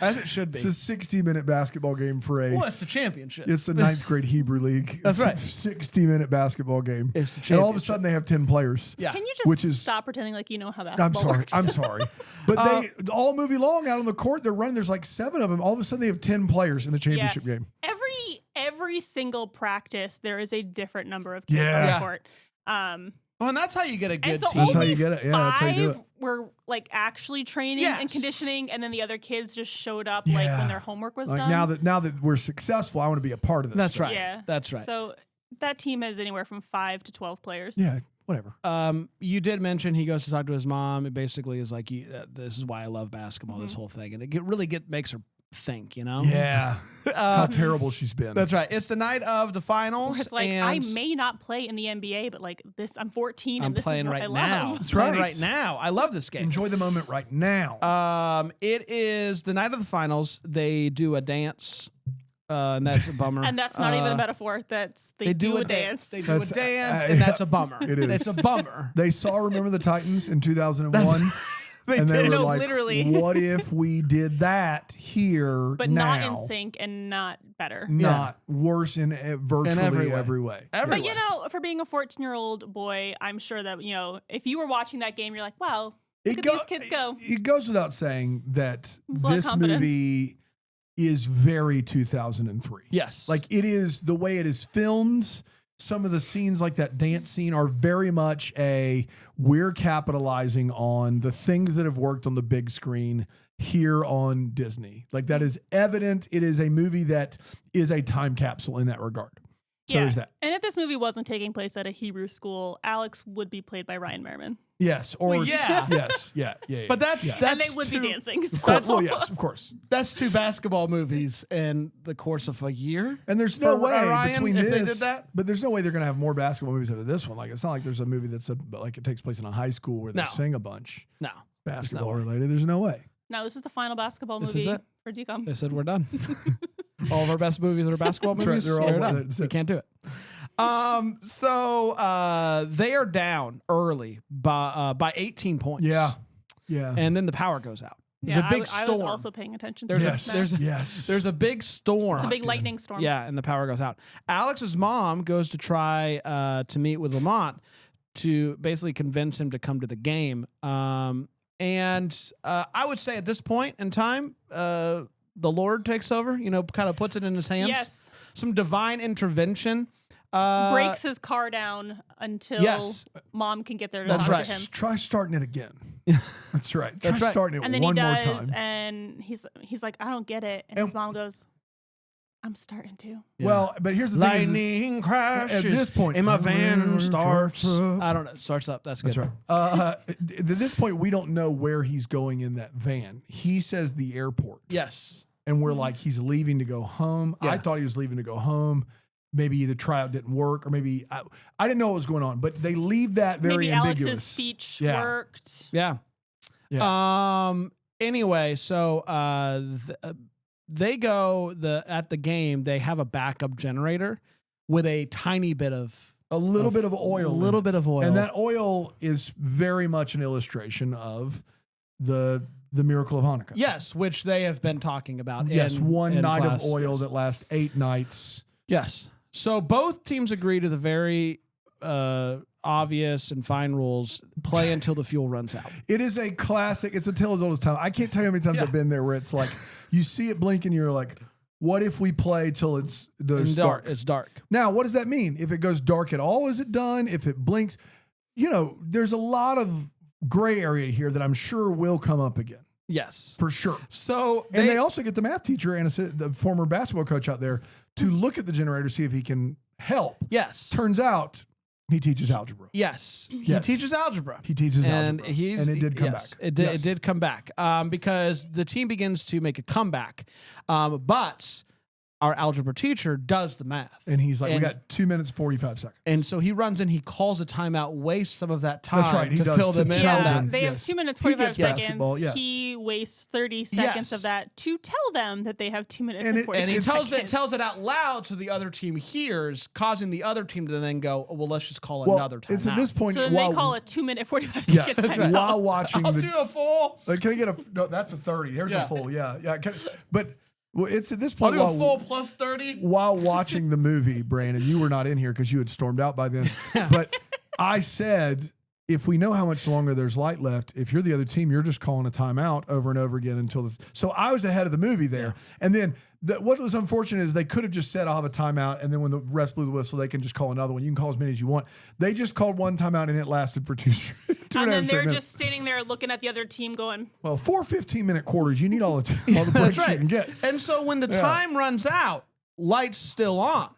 As it should be. It's a 60-minute basketball game for a. Well, it's the championship. It's a ninth grade Hebrew league. That's right. 60-minute basketball game. It's the And all of a championship. sudden they have 10 players. Yeah. Can you just which is- stop pretending like you know how I'm basketball sorry. works? I'm sorry. But they all movie long out on the court, they're running. There's like 7 of them. All of a sudden they have 10 players in the championship game. Every single practice, there is a different number of kids on Yeah. the court. Well, and that's how you get a good And so team. That's how only you get it. Yeah, that's how you do it. 5 were like actually training and Yes. conditioning, and then the other kids just showed up like Yeah. when their homework was Like done. now that we're successful, I want to be a part of this. That's stuff. right. Yeah, That's right. So that team has anywhere from 5 to 12 players. Yeah, whatever. You did mention he goes to talk to his mom. It basically is like, this is why I love basketball, this whole thing. And it really makes her think, you know? Yeah. How terrible she's been. That's right. It's the night of the finals. It's like and I may not play in the NBA, but like this, I'm 14 I'm and this playing is what right I now. love. That's Playing right. right now. I love this game. Enjoy the moment right now. It is the night of the finals. They do a dance, and that's a bummer. And that's not even a metaphor. That's they do a dance. They do That's- a dance, yeah, and that's a bummer. it is. It's a bummer. They saw Remember the Titans in 2001. And they did. were No, like, literally. what if we did that here but now? not in sync and not better. Not worse in virtually every way. way. Every But you know, for being a 14-year-old boy, I'm sure that if you were watching that game, you're like, wow, look at these kids go. It goes without saying that There's a lot of this confidence. movie is very 2003. Yes. Like it is the way it is filmed. Some of the scenes, like that dance scene, are very much we're capitalizing on the things that have worked on the big screen here on Disney. Like that is evident. It is a movie that is a time capsule in that regard. So there's that. And if this movie wasn't taking place at a Hebrew school, Alex would be played by Ryan Merriman. Yes. Or Well, yeah. yes. Yeah. But that's And they would be dancing. So. Of course. Well, yes, of course. That's 2 basketball movies in the course of a year. And there's no For way Ryan, between if this, they did that? but there's no way they're going to have more basketball movies out of this one. Like it's not like there's a movie that's like it takes place in a high school where they No. sing a bunch. No. Basketball related. There's no way. No, this is the final basketball This movie is it? for DCOM. They said we're done. All of our best movies are basketball That's right, movies. they're all They're one. done. That's We it. can't do it. So they are down early by 18 points. Yeah. Yeah. And then the power goes out. There's a big I storm. was also paying attention to There's yes. that. yes. There's a big storm. It's a big lightning storm. Yeah, and the power goes out. Alex's mom goes to try to meet with Lamont to basically convince him to come to the game. And I would say at this point in time, the Lord takes over, kind of puts it in his hands. Yes. Some divine intervention. Breaks his car down until yes. mom can get there to That's talk right. to him. Try starting it again. That's right. Try That's right. starting it And then one he more does, time. and he's like, I don't get it. And his mom goes, I'm starting to. Yeah. Well, but here's the thing. Lightning crashes. at this point, and my van starts. up. I don't know. It starts up. That's good. That's right. At this point, we don't know where he's going in that van. He says the airport. Yes. And we're like, he's leaving to go home. Yeah. I thought he was leaving to go home. Maybe the tryout didn't work, or maybe I didn't know what was going on. But they leave that very Maybe ambiguous. Alex's speech Yeah. worked. Yeah. Anyway, so they go at the game. They have a backup generator with a tiny bit of A little bit of oil. a in little it. bit of oil. And that oil is very much an illustration of the miracle of Hanukkah. Yes, which they have been talking about. Yes, one in night class. of oil Yes. that lasts 8 nights. Yes. So both teams agree to the very obvious and fine rules: play until the fuel runs out. It is a classic. It's a tale as old as time. I can't tell you how many times Yeah. I've been there where it's like you see it blink and you're like, what if we play till it's dark? It's dark. Now, what does that mean? If it goes dark at all, is it done? If it blinks, there's a lot of gray area here that I'm sure will come up again. Yes. For sure. So And they also get the math teacher and the former basketball coach out there to look at the generator, see if he can help. yes. Turns out He teaches algebra. Yes, he Yes. teaches algebra. He teaches and algebra. he's And it did come yes, back. It did. Yes. It did come back because the team begins to make a comeback, but our algebra teacher does the math. And he's like, we And- got 2 minutes, 45 seconds. And so he runs in, he calls a timeout, wastes some of that time That's right, he to does, fill to them in tell on that. them. They have Yes. 2 minutes, He 45 gets seconds. basketball, yes. He wastes 30 seconds Yes. of that to tell them that they have 2 minutes and, And 45 And he seconds. tells it out loud so the other team hears, causing the other team to then go, oh, well, let's just call Well, another timeout. it's at this point So then while, they call a 2 minute 45 yeah, second timeout. while watching I'll the. do a full. Can I get a? No, that's a 30. There's Yeah. a full. Yeah, yeah. But well, it's at this I'll point do a full plus 30. while watching the movie, Brandon, you were not in here because you had stormed out by then. But I said, if we know how much longer there's light left, if you're the other team, you're just calling a timeout over and over again until the. So I was ahead of the movie there, and then what was unfortunate is they could have just said, "I'll have a timeout," and then when the refs blew the whistle, they can just call another one. You can call as many as you want. They just called one timeout, and it lasted for two and a And half then straight they're minutes. just standing there looking at the other team going, Well, 4 15-minute quarters, you need all the breaks That's right. you can get. And so when the Yeah. time runs out, light's still on.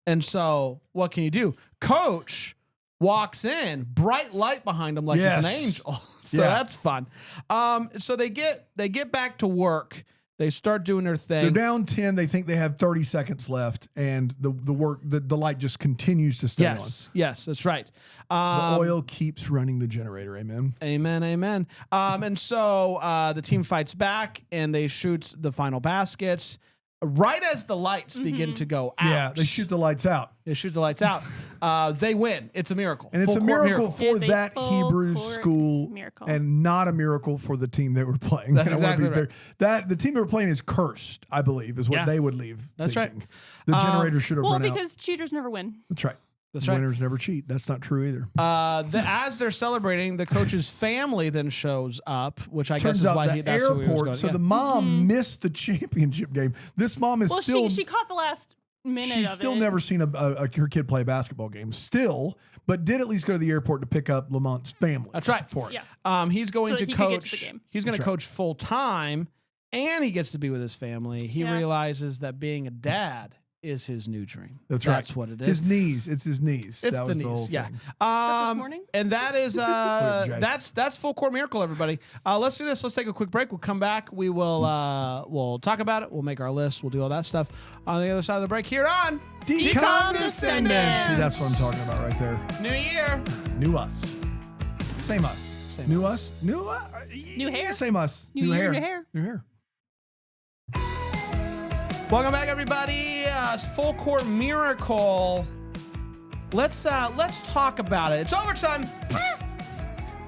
And so what can you do? Coach walks in, bright light behind him like it's an Yes. angel. So Yeah. that's fun. So they get back to work. They start doing their thing. They're down 10. They think they have 30 seconds left, and the light just continues to stay Yes, that's right. on. The oil keeps running the generator. Amen. Amen. And so the team fights back and they shoot the final baskets right as the lights begin to go out. Yeah, they shoot the lights out. They shoot the lights out. They win. It's a miracle. And it's a Full court miracle for It's a that full Hebrew court school miracle. and not a miracle for the team they were playing. That's And I wanna exactly be very- that the team they were playing is cursed, I believe, is what Yeah. they would leave. That's right. thinking. The generator should have well, run out. because cheaters never win. That's right. That's right. Winners never cheat. That's not true either. As they're celebrating, the coach's family then shows up, which I guess Turns is out why the that's where he was airport. going. So Yeah. the mom missed the championship game. This mom is Well, still. she caught the last minute She's of still it. never seen her kid play a basketball game. Still, but did at least go to the airport to pick up Lamont's family. That's right. For it. Yeah. He's going So to he could get coach. to the game. He's going to That's right. coach full time, and he gets to be with his family. He Yeah. realizes that being a dad is his new dream. That's right. That's what it is. His knees. It's his knees. It's that the was knees, the whole yeah. thing. this morning? And that is Jay. that's full court miracle, everybody. Let's do this. Let's take a quick break. We'll come back. We will talk about it. We'll make our list. We'll do all that stuff on the other side of the break here on Decondescendence. See, that's what I'm talking about right there. New Year. New us. Same us. Same New us. us. New New hair. Same us. New year, new hair. New hair. Welcome back, everybody. It's full court miracle. Let's talk about it. It's overtime.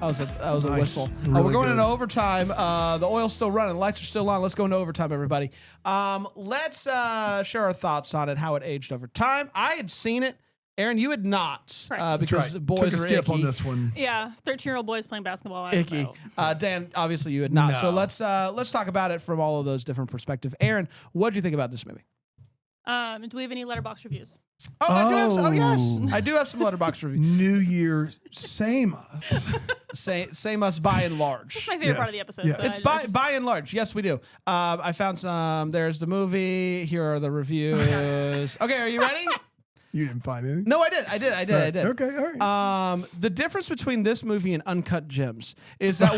That was a Nice. whistle. Really we're going good. into overtime. The oil's still running. Lights are still on. Let's go into overtime, everybody. Let's share our thoughts on it, how it aged over time. I had seen it. Aaron, you had not, Correct. because That's right. boys Took a were skip icky. on this one. Yeah, 13-year-old boys playing basketball. I was Icky. out. Dan, obviously you had not. So No. let's talk about it from all of those different perspectives. Aaron, what did you think about this movie? Do we have any letterbox reviews? Oh, I do have. Oh, yes, Oh. I do have some letterbox reviews. New Year, same us. Same us by and large. That's my favorite part of the Yes, episode. yes. So It's by and large. Yes, we do. I found some. There's the movie. Here are the reviews. Okay, are you ready? You didn't find any? No, I did. I did. Okay, all right. The difference between this movie and Uncut Gems is that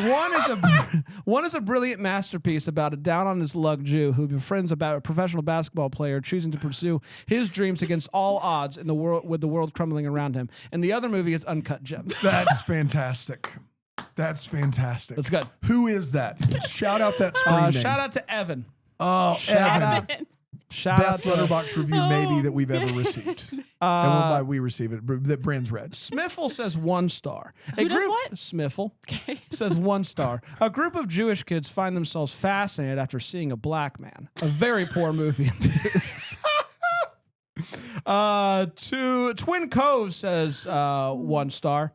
one is a brilliant masterpiece about a down on his luck Jew who befriends a professional basketball player choosing to pursue his dreams against all odds in the world with the world crumbling around him. And the other movie is Uncut Gems. That's fantastic. That's fantastic. That's good. Who is that? Shout out that screen name. Shout out to Evan. Oh, Shout Evan. out. Shout out Best to letterbox review maybe Oh, that we've ever received. And by we receive it, that Brand's read. Smiffle says 1 star. Who does what? Smiffle Okay. says 1 star. A group of Jewish kids find themselves fascinated after seeing a black man. A very poor movie. Twin Cove says 1 star.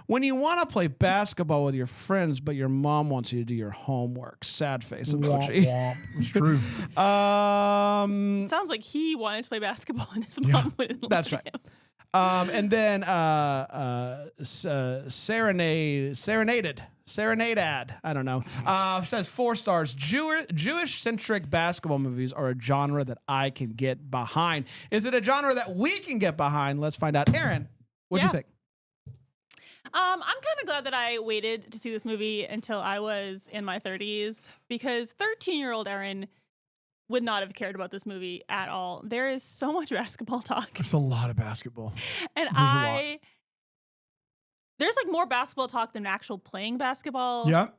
When you want to play basketball with your friends, but your mom wants you to do your homework. Sad face emoji. Womp, womp. It's true. Sounds like he wanted to play basketball and his mom wouldn't let That's right. him. And then Serenaded, I don't know, says 4 stars. Jewish-centric basketball movies are a genre that I can get behind. Is it a genre that we can get behind? Let's find out. Aaron, What'd you think? I'm kind of glad that I waited to see this movie until I was in my 30s because 13-year-old Erin would not have cared about this movie at all. There is so much basketball talk. There's a lot of basketball. And there's like more basketball talk than actual playing basketball. Yeah.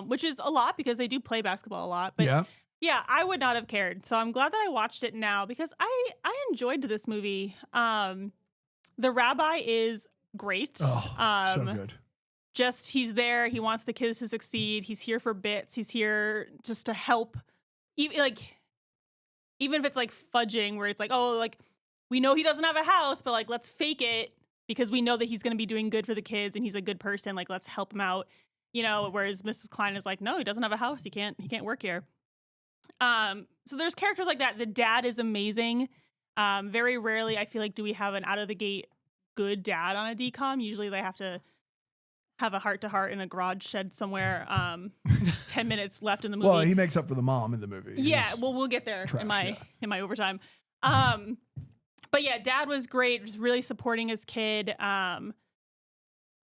Which is a lot because they do play basketball a lot. But yeah, I would not have cared. So I'm glad that I watched it now because I enjoyed this movie. The rabbi is great. Oh, so good. Just he's there. He wants the kids to succeed. He's here for bits. He's here just to help. Even if it's like fudging where it's like, oh, like we know he doesn't have a house, but like let's fake it because we know that he's going to be doing good for the kids and he's a good person. Like let's help him out, whereas Mrs. Klein is like, no, he doesn't have a house. He can't work here. So there's characters like that. The dad is amazing. Very rarely I feel like do we have an out of the gate good dad on a DCOM. Usually they have to have a heart-to-heart in a garage shed somewhere. 10 minutes left in the movie. Well, he makes up for the mom in the movie. Yeah, well, we'll get there in my overtime. But yeah, dad was great, just really supporting his kid.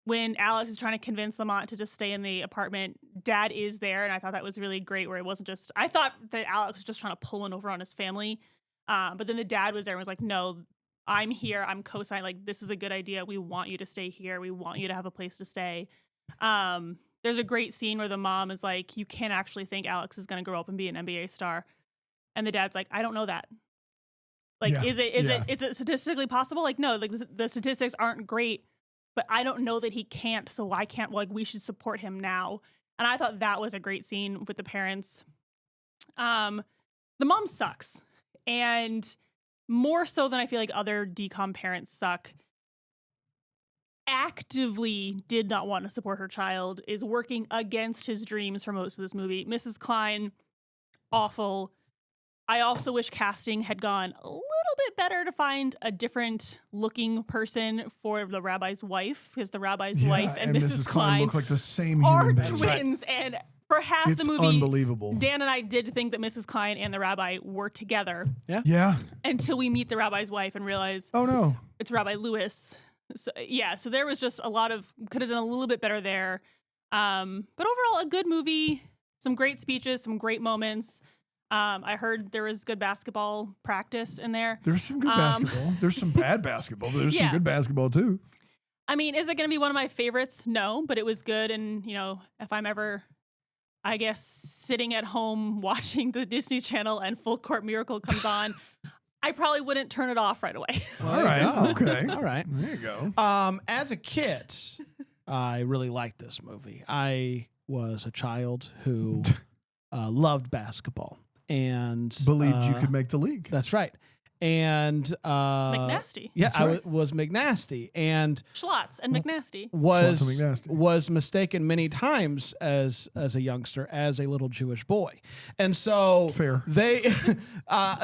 When Alex is trying to convince Lamont to just stay in the apartment, dad is there, and I thought that was really great. Where it wasn't just, I thought that Alex was just trying to pull one over on his family, but then the dad was there and was like, "No, I'm here. I'm co-signing. Like this is a good idea. We want you to stay here. We want you to have a place to stay." There's a great scene where the mom is like, "You can't actually think Alex is going to grow up and be an NBA star," and the dad's like, "I don't know that. Like, is it statistically possible? Like, no. Like the statistics aren't great." But I don't know that he can't, so why can't, like, we should support him now. And I thought that was a great scene with the parents. The mom sucks. And more so than I feel like other DCOM parents suck, actively did not want to support her child, is working against his dreams for most of this movie. Mrs. Klein, awful. I also wish casting had gone a little bit better to find a different looking person for the rabbi's wife, because the rabbi's wife and Mrs. Klein look like the same are human being. twins. And for half the movie, unbelievable. Dan and I did think that Mrs. Klein and the rabbi were together. Yeah. Until we meet the rabbi's wife and realize, oh no, it's Rabbi Lewis. So, yeah, so there was just a lot of, could have done a little bit better there. But overall, a good movie, some great speeches, some great moments. I heard there was good basketball practice in there. There's some good basketball. There's some bad basketball, but there's some good basketball too. I mean, is it going to be one of my favorites? No, but it was good. And, if I'm ever, I guess, sitting at home watching the Disney Channel and Full Court Miracle comes on, I probably wouldn't turn it off right away. All right. Okay. All right. There you go. As a kid, I really liked this movie. I was a child who loved basketball. And believed you could make the league. That's right. And McNasty. Yeah, right. I was McNasty, and Schlotz and McNasty was mistaken many times as a youngster, as a little Jewish boy, and so fair. They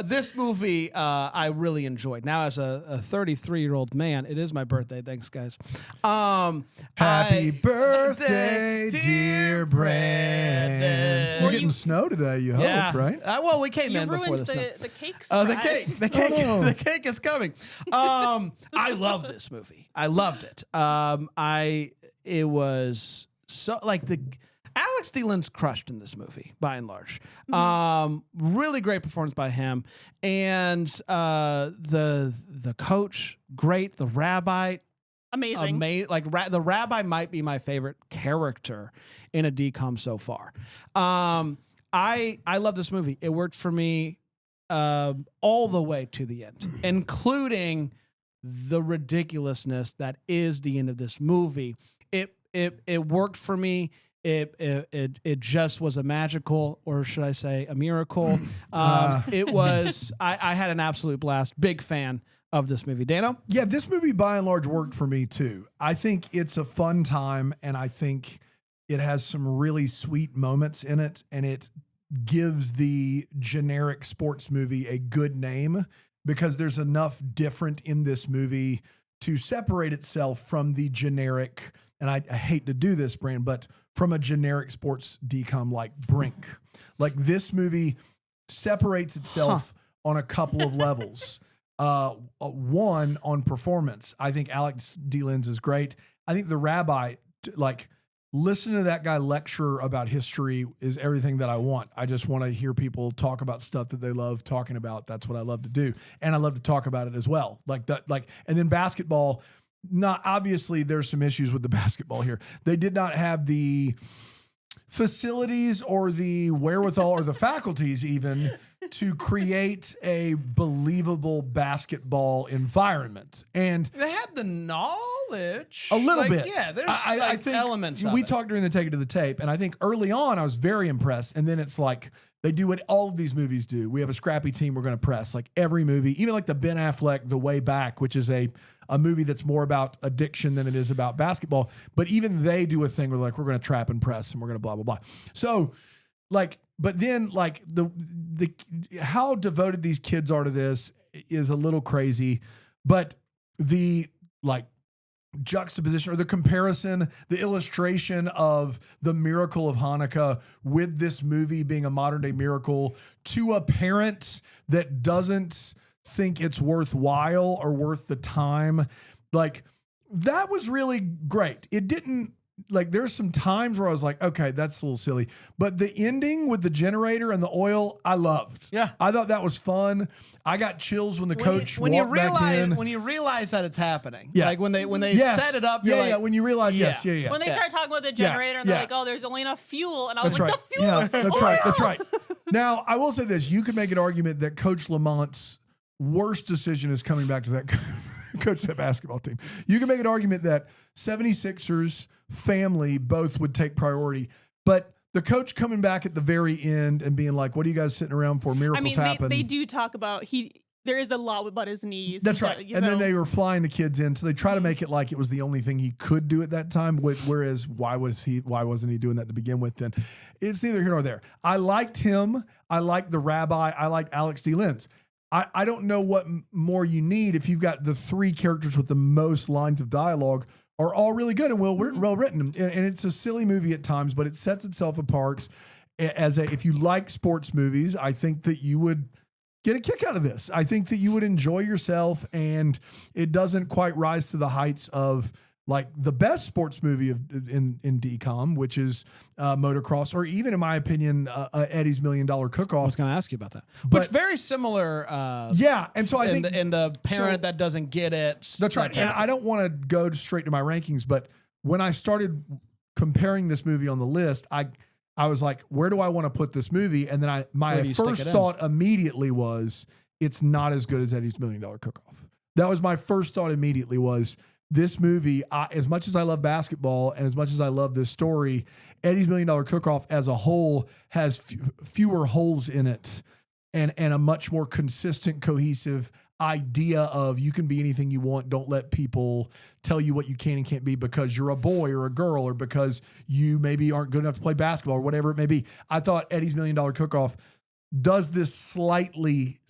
this movie I really enjoyed. Now, as a 33-year-old man, it is my birthday. Thanks, guys. Happy birthday, dear Brandon. You're getting snow today. You hope, right? Well, we came in before the snow. The cake. The cake. The cake is coming. I love this movie. I loved it. It was so like Alex Dillon's crushed in this movie by and large. Really great performance by him, and the coach, great. The rabbi, amazing. The rabbi might be my favorite character in a DCOM so far. I love this movie. It worked for me all the way to the end, including the ridiculousness that is the end of this movie. It worked for me. It just was a magical, or should I say a miracle. It was, I had an absolute blast. Big fan of this movie. Dano? Yeah, this movie by and large worked for me too. I think it's a fun time, and I think it has some really sweet moments in it, and it gives the generic sports movie a good name because there's enough different in this movie to separate itself from the generic, and I hate to do this, Bran, but from a generic sports DCOM like Brink. Like this movie separates itself on a couple of levels. One on performance. I think Alex D. Linz is great. I think the rabbi, like, listen to that guy lecture about history is everything that I want. I just want to hear people talk about stuff that they love talking about. That's what I love to do. And I love to talk about it as well. Like that, and then basketball, not obviously there's some issues with the basketball here. They did not have the facilities or the wherewithal or the faculties even to create a believable basketball environment. And they had the knowledge a little bit. Yeah, there's I think elements. We talked during the Take It to the Tape, and I think early on I was very impressed. And then it's like they do what all of these movies do. We have a scrappy team we're going to press. Like every movie, even like the Ben Affleck The Way Back, which is a movie that's more about addiction than it is about basketball. But even they do a thing where like, we're going to trap and press and we're going to blah, blah, blah. So like, but then like the how devoted these kids are to this is a little crazy, but the like juxtaposition or the comparison, the illustration of the miracle of Hanukkah with this movie being a modern day miracle to a parent that doesn't think it's worthwhile or worth the time. Like that was really great. It didn't like, there's some times where I was like, okay, that's a little silly, but the ending with the generator and the oil, I loved. Yeah. I thought that was fun. I got chills when the coach walked back in. When you realize that it's happening. Yeah. Like when they Yes. set it up. Yeah, You're like, when you realize, Yeah. yes. When they started talking about the generator and they're like, oh, there's only enough fuel. And I was That's like, right. the fuel Yeah, is the that's oil. right. That's right. Now, I will say this. You could make an argument that Coach Lamont's worst decision is coming back to that coach that basketball team. You can make an argument that 76ers family both would take priority, but the coach coming back at the very end and being like, what are you guys sitting around for? Miracles happen. They do talk about there is a lot about his knees. That's right. And then they were flying the kids in. So they try to make it like it was the only thing he could do at that time. Whereas why wasn't he doing that to begin with then? It's neither here nor there. I liked him. I liked the rabbi. I liked Alex D. Linz. I don't know what more you need if you've got the three characters with the most lines of dialogue are all really good and well written. And it's a silly movie at times, but it sets itself apart as if you like sports movies, I think that you would get a kick out of this. I think that you would enjoy yourself, and it doesn't quite rise to the heights of like the best sports movie in DCOM, which is Motocross, or even in my opinion, Eddie's $1 Million Cook-Off. I was going to ask you about that. But Which very similar. Yeah, and so I think in the parent that doesn't get it. That's right. And I don't want to go straight to my rankings, but when I started comparing this movie on the list, I was like, where do I want to put this movie? And then my first thought immediately was, it's not as good as Eddie's $1 Million Cook-Off. That was my first thought immediately was, this movie, as much as I love basketball and as much as I love this story, Eddie's $1 Million Cook-Off as a whole has fewer holes in it and a much more consistent, cohesive idea of you can be anything you want. Don't let people tell you what you can and can't be because you're a boy or a girl or because you maybe aren't good enough to play basketball or whatever it may be. I thought Eddie's $1 Million Cook-Off does this slightly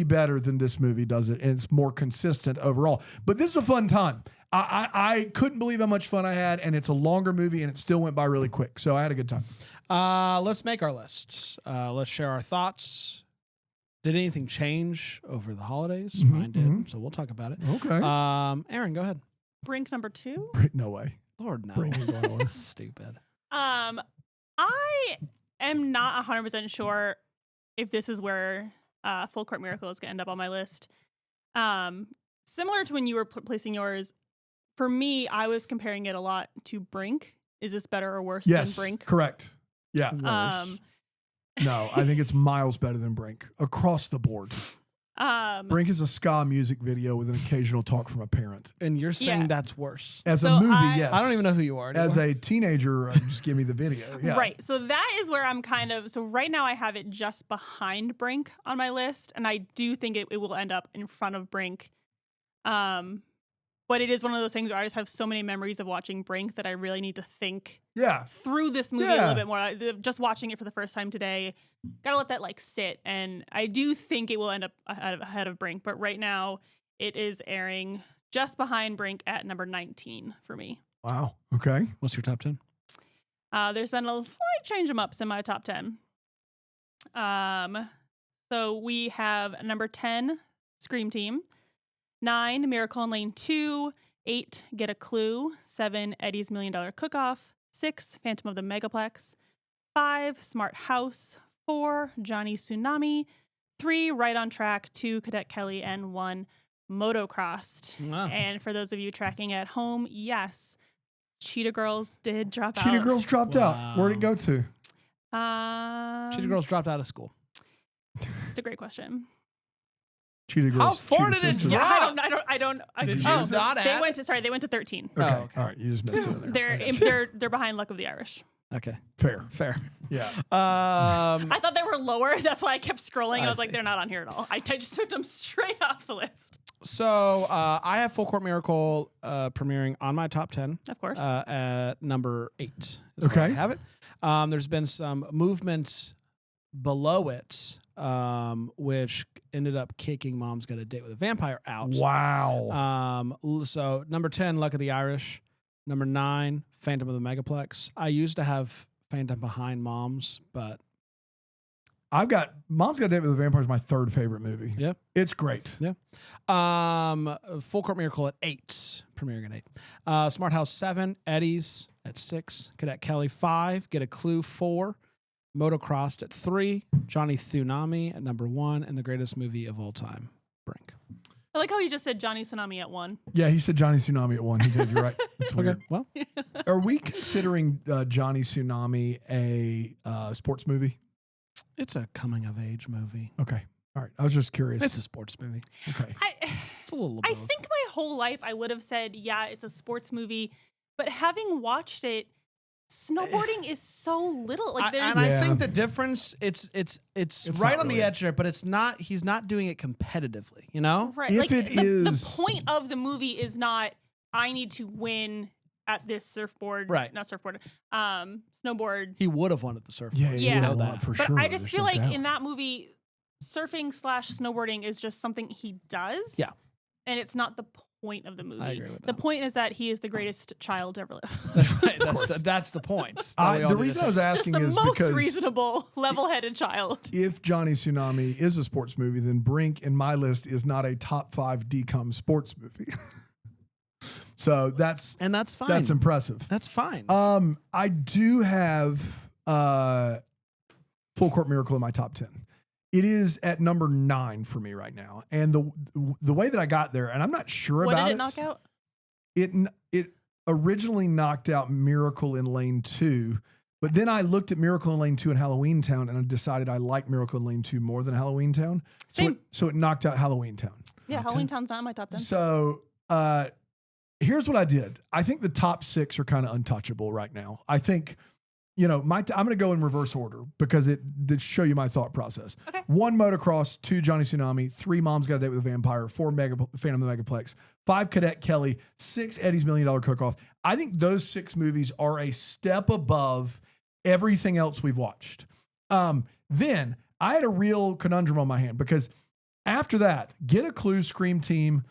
better than this movie does it, and it's more consistent overall. But this is a fun time. I couldn't believe how much fun I had, and it's a longer movie, and it still went by really quick. So I had a good time. Let's make our lists. Let's share our thoughts. Did anything change over the holidays? Mine did, so we'll talk about it. Okay. Aaron, go ahead. Brink number 2? No way. Lord, no. Brink going on. Stupid. I am not 100% sure if this is where Full Court Miracle is going to end up on my list. Similar to when you were placing yours, for me, I was comparing it a lot to Brink. Is this better or worse than Brink? Yes, correct. Yeah. No, I think it's miles better than Brink across the board. Brink is a ska music video with an occasional talk from a parent. And you're saying that's worse. As a movie, yes. I don't even know who you are anymore. As a teenager, just give me the video. Yeah. Right. So that is where I'm so right now I have it just behind Brink on my list. And I do think it will end up in front of Brink. But it is one of those things where I just have so many memories of watching Brink that I really need to think through this movie a little bit more. Just watching it for the first time today, gotta let that sit. And I do think it will end up ahead of Brink. But right now, it is airing just behind Brink at number 19 for me. Wow. Okay. What's your top 10? There's been a slight change em ups in my top 10. So we have number 10, Scream Team. 9, Miracle in Lane 2. 8, Get a Clue. 7, Eddie's $1 Million Cook-Off. 6, Phantom of the Megaplex. 5, Smart House. 4, Johnny Tsunami. 3, Right on Track. 2, Cadet Kelly. And 1, Motocrossed. Wow. And for those of you tracking at home, yes, Cheetah Girls did drop out. Cheetah Girls dropped Wow. out. Where'd it go to? Cheetah Girls dropped out of school. It's a great question. Cheetah Girls. How far Cheetah did it Sisters. drop? I don't. Did you oh, not they add went it? to. Sorry, they went to 13. Okay. Oh, okay. All right. You just missed it there. They're behind Luck of the Irish. Okay. Fair. Yeah. I thought they were lower. That's why I kept scrolling. I was like, see. they're not on here at all. I just took them straight off the list. So I have Full Court Miracle premiering on my top 10. Of course. At number 8. Is Okay. where I have it. There's been some movement below it, which ended up kicking Mom's Got a Date with a Vampire out. Wow. So number 10, Luck of the Irish. Number 9, Phantom of the Megaplex. I used to have Phantom behind Mom's, but I've got Mom's Got a Date with a Vampire is my third favorite movie. Yeah. It's great. yeah. Full Court Miracle at 8, premiering at 8. Smart House 7, Eddie's at 6, Cadet Kelly 5, Get a Clue 4, Motocrossed at 3, Johnny Tsunami at number 1, and the greatest movie of all time, Brink. I like how you just said Johnny Tsunami at 1. Yeah, he said Johnny Tsunami at 1. He did. You're right. It's weird. Well, Are we considering Johnny Tsunami a sports movie? it's a coming of age movie. Okay. All right. I was just curious. It's a sports movie. Okay. It's a little. I both. think my whole life I would have said, yeah, it's a sports movie. But having watched it, snowboarding is so little. Like there's I Yeah. think the difference it's right not on really. the edge there, but it's not. He's not doing it competitively. You know. right. If like it the is- point of the movie is not I need to win at this surfboard, Right. not surfboard, snowboard. He would have won at the surf. Yeah, Yeah. you know would that. want for But sure. I just There's feel no like doubt. in that movie, surfing / snowboarding is just something he does. Yeah. And it's not the point of the movie. I agree with The that. point is that he is the greatest child to ever live. That's right. That's the point. That we all The need to reason I was Just asking the is most because reasonable, level-headed child. if Johnny Tsunami is a sports movie, then Brink in my list is not a top 5 decom sports movie. So that's and that's fine. that's impressive. That's fine. I do have Full Court Miracle in my top 10. It is at number 9 for me right now. And the way that I got there, and I'm not sure What about did it. it knock out? It originally knocked out Miracle in Lane 2, but then I looked at Miracle in Lane 2 and Halloween Town, and I decided I like Miracle in Lane 2 more than Halloween Town. Same. So it knocked out Halloween Town. Yeah, Halloween Town's not in my top 10. So here's what I did. I think the top 6 are kind of untouchable right now. I think, I'm going to go in reverse order because it did show you my thought process. Okay. 1, Motocross. 2, Johnny Tsunami. 3, Mom's Got a Date with a Vampire. 4, Phantom of the Megaplex. 5, Cadet Kelly. 6, Eddie's $1 Million Cook-Off. I think those 6 movies are a step above everything else we've watched. Then I had a real conundrum on my hand because after that, Get a Clue, Scream Team,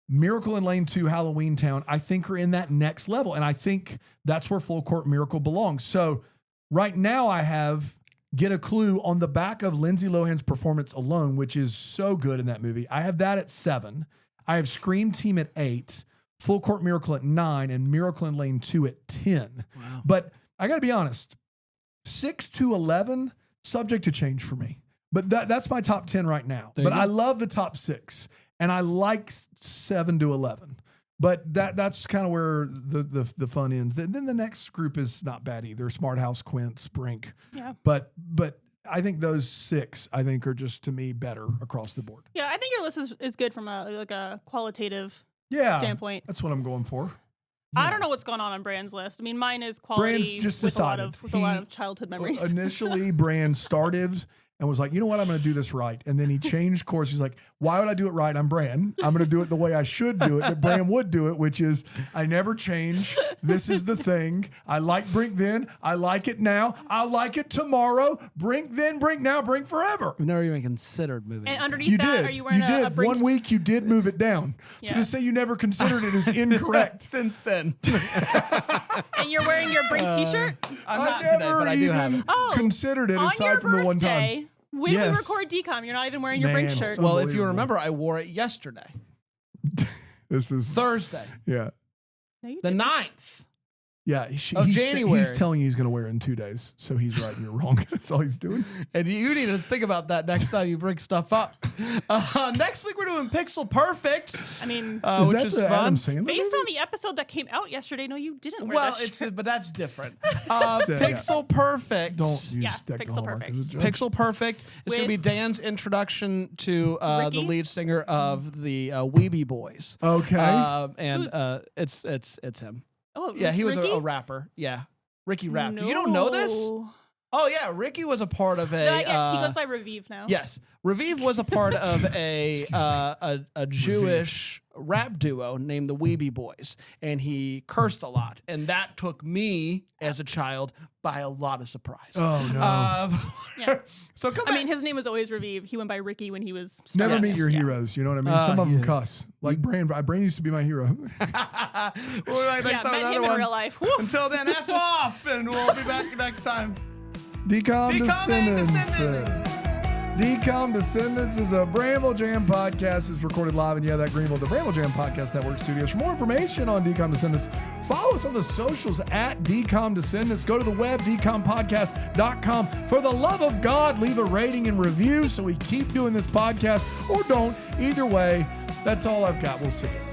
Miracle in Lane 2, Halloween Town, I think are in that next level. And I think that's where Full Court Miracle belongs. So right now I have Get a Clue on the back of Lindsay Lohan's performance alone, which is so good in that movie. I have that at 7. I have Scream Team at 8, Full Court Miracle at 9, and Miracle in Lane 2 at 10. Wow. But I got to be honest, 6 to 11, subject to change for me. But that's my top 10 right now. There you But go. I love the top 6, and I like 7 to 11. But that's kind of where the fun ends. Then the next group is not bad either. Smart House, Quince, Brink. Yeah. But I think those 6, I think, are just, to me, better across the board. Yeah, I think your list is good from a qualitative Yeah. standpoint. That's what I'm going for. I don't know what's going on Bran's list. I mean, mine is quality Bran's just with a lot decided. of childhood memories. Initially, Bran started and was like, you know what? I'm going to do this right. And then he changed course. He's like, why would I do it right? I'm Bran. I'm going to do it the way I should do it, that Bran would do it, which is I never change. This is the thing. I like Brink then. I like it now. I'll like it tomorrow. Brink then, Brink now, Brink forever. We've never even considered moving. And it underneath You that, did. are you wearing You a did. Brink? 1 week you did move it down. So Yeah. to say you never considered it is incorrect. since then. And you're wearing your Brink t-shirt? I'm I not today, never but I do have even it. Oh, considered it on aside your from the one time. birthday, When we Yes. record DCOM, you're not even wearing your brink Man, shirt. so- Well, if you Unbelievable. remember, I wore it yesterday, This is Thursday, yeah. No, you the didn't. 9th. Yeah, Of he's January. telling you he's going to wear it in 2 days. So he's right and you're wrong. That's all he's doing. And you need to think about that next time you bring stuff up. Next week, we're doing Pixel Perfect, I mean, which that is the fun. Adam Sandler based movie? on the episode that came out yesterday, no, you didn't wear Well, that it's shirt. but that's different. Yeah. Pixel Perfect. Don't use Yes, Deck the Pixel Hallmark Perfect. as a joke. Pixel Perfect is going to be With- Dan's introduction to the Ricky? lead singer of the Weeby Boys. Okay. It's him. Oh, Yeah, he was Ricky? a rapper. Yeah, Ricky rapped. You don't know this? No. Oh yeah, Ricky was a part of a. No, I guess he goes by Raviv now. Yes, Raviv was a part of a Jewish rap duo named the Weeby Boys, and he cursed a lot, and that took me as a child by a lot of surprise. Oh no. Yeah. So come I back. mean, his name was always Raviv. He went by Ricky when he was Never starting. meet your Yeah. heroes. You know what I mean? Some of them yeah. cuss. Like Bran. Bran used to be my hero. We'll be back next Yeah, time with met another him in one. real life. Woo. Until then, F off, and we'll be back next time. Decom Decom Descendants. Decom Descendants is a Bramble Jam podcast. It's recorded live in that Greenville, the Bramble Jam Podcast Network studios. For more information on Decom Descendants, follow us on the socials at Decom Descendants. Go to the web, decompodcast.com. For the love of God, leave a rating and review so we keep doing this podcast, or don't. Either way, that's all I've got. We'll see you.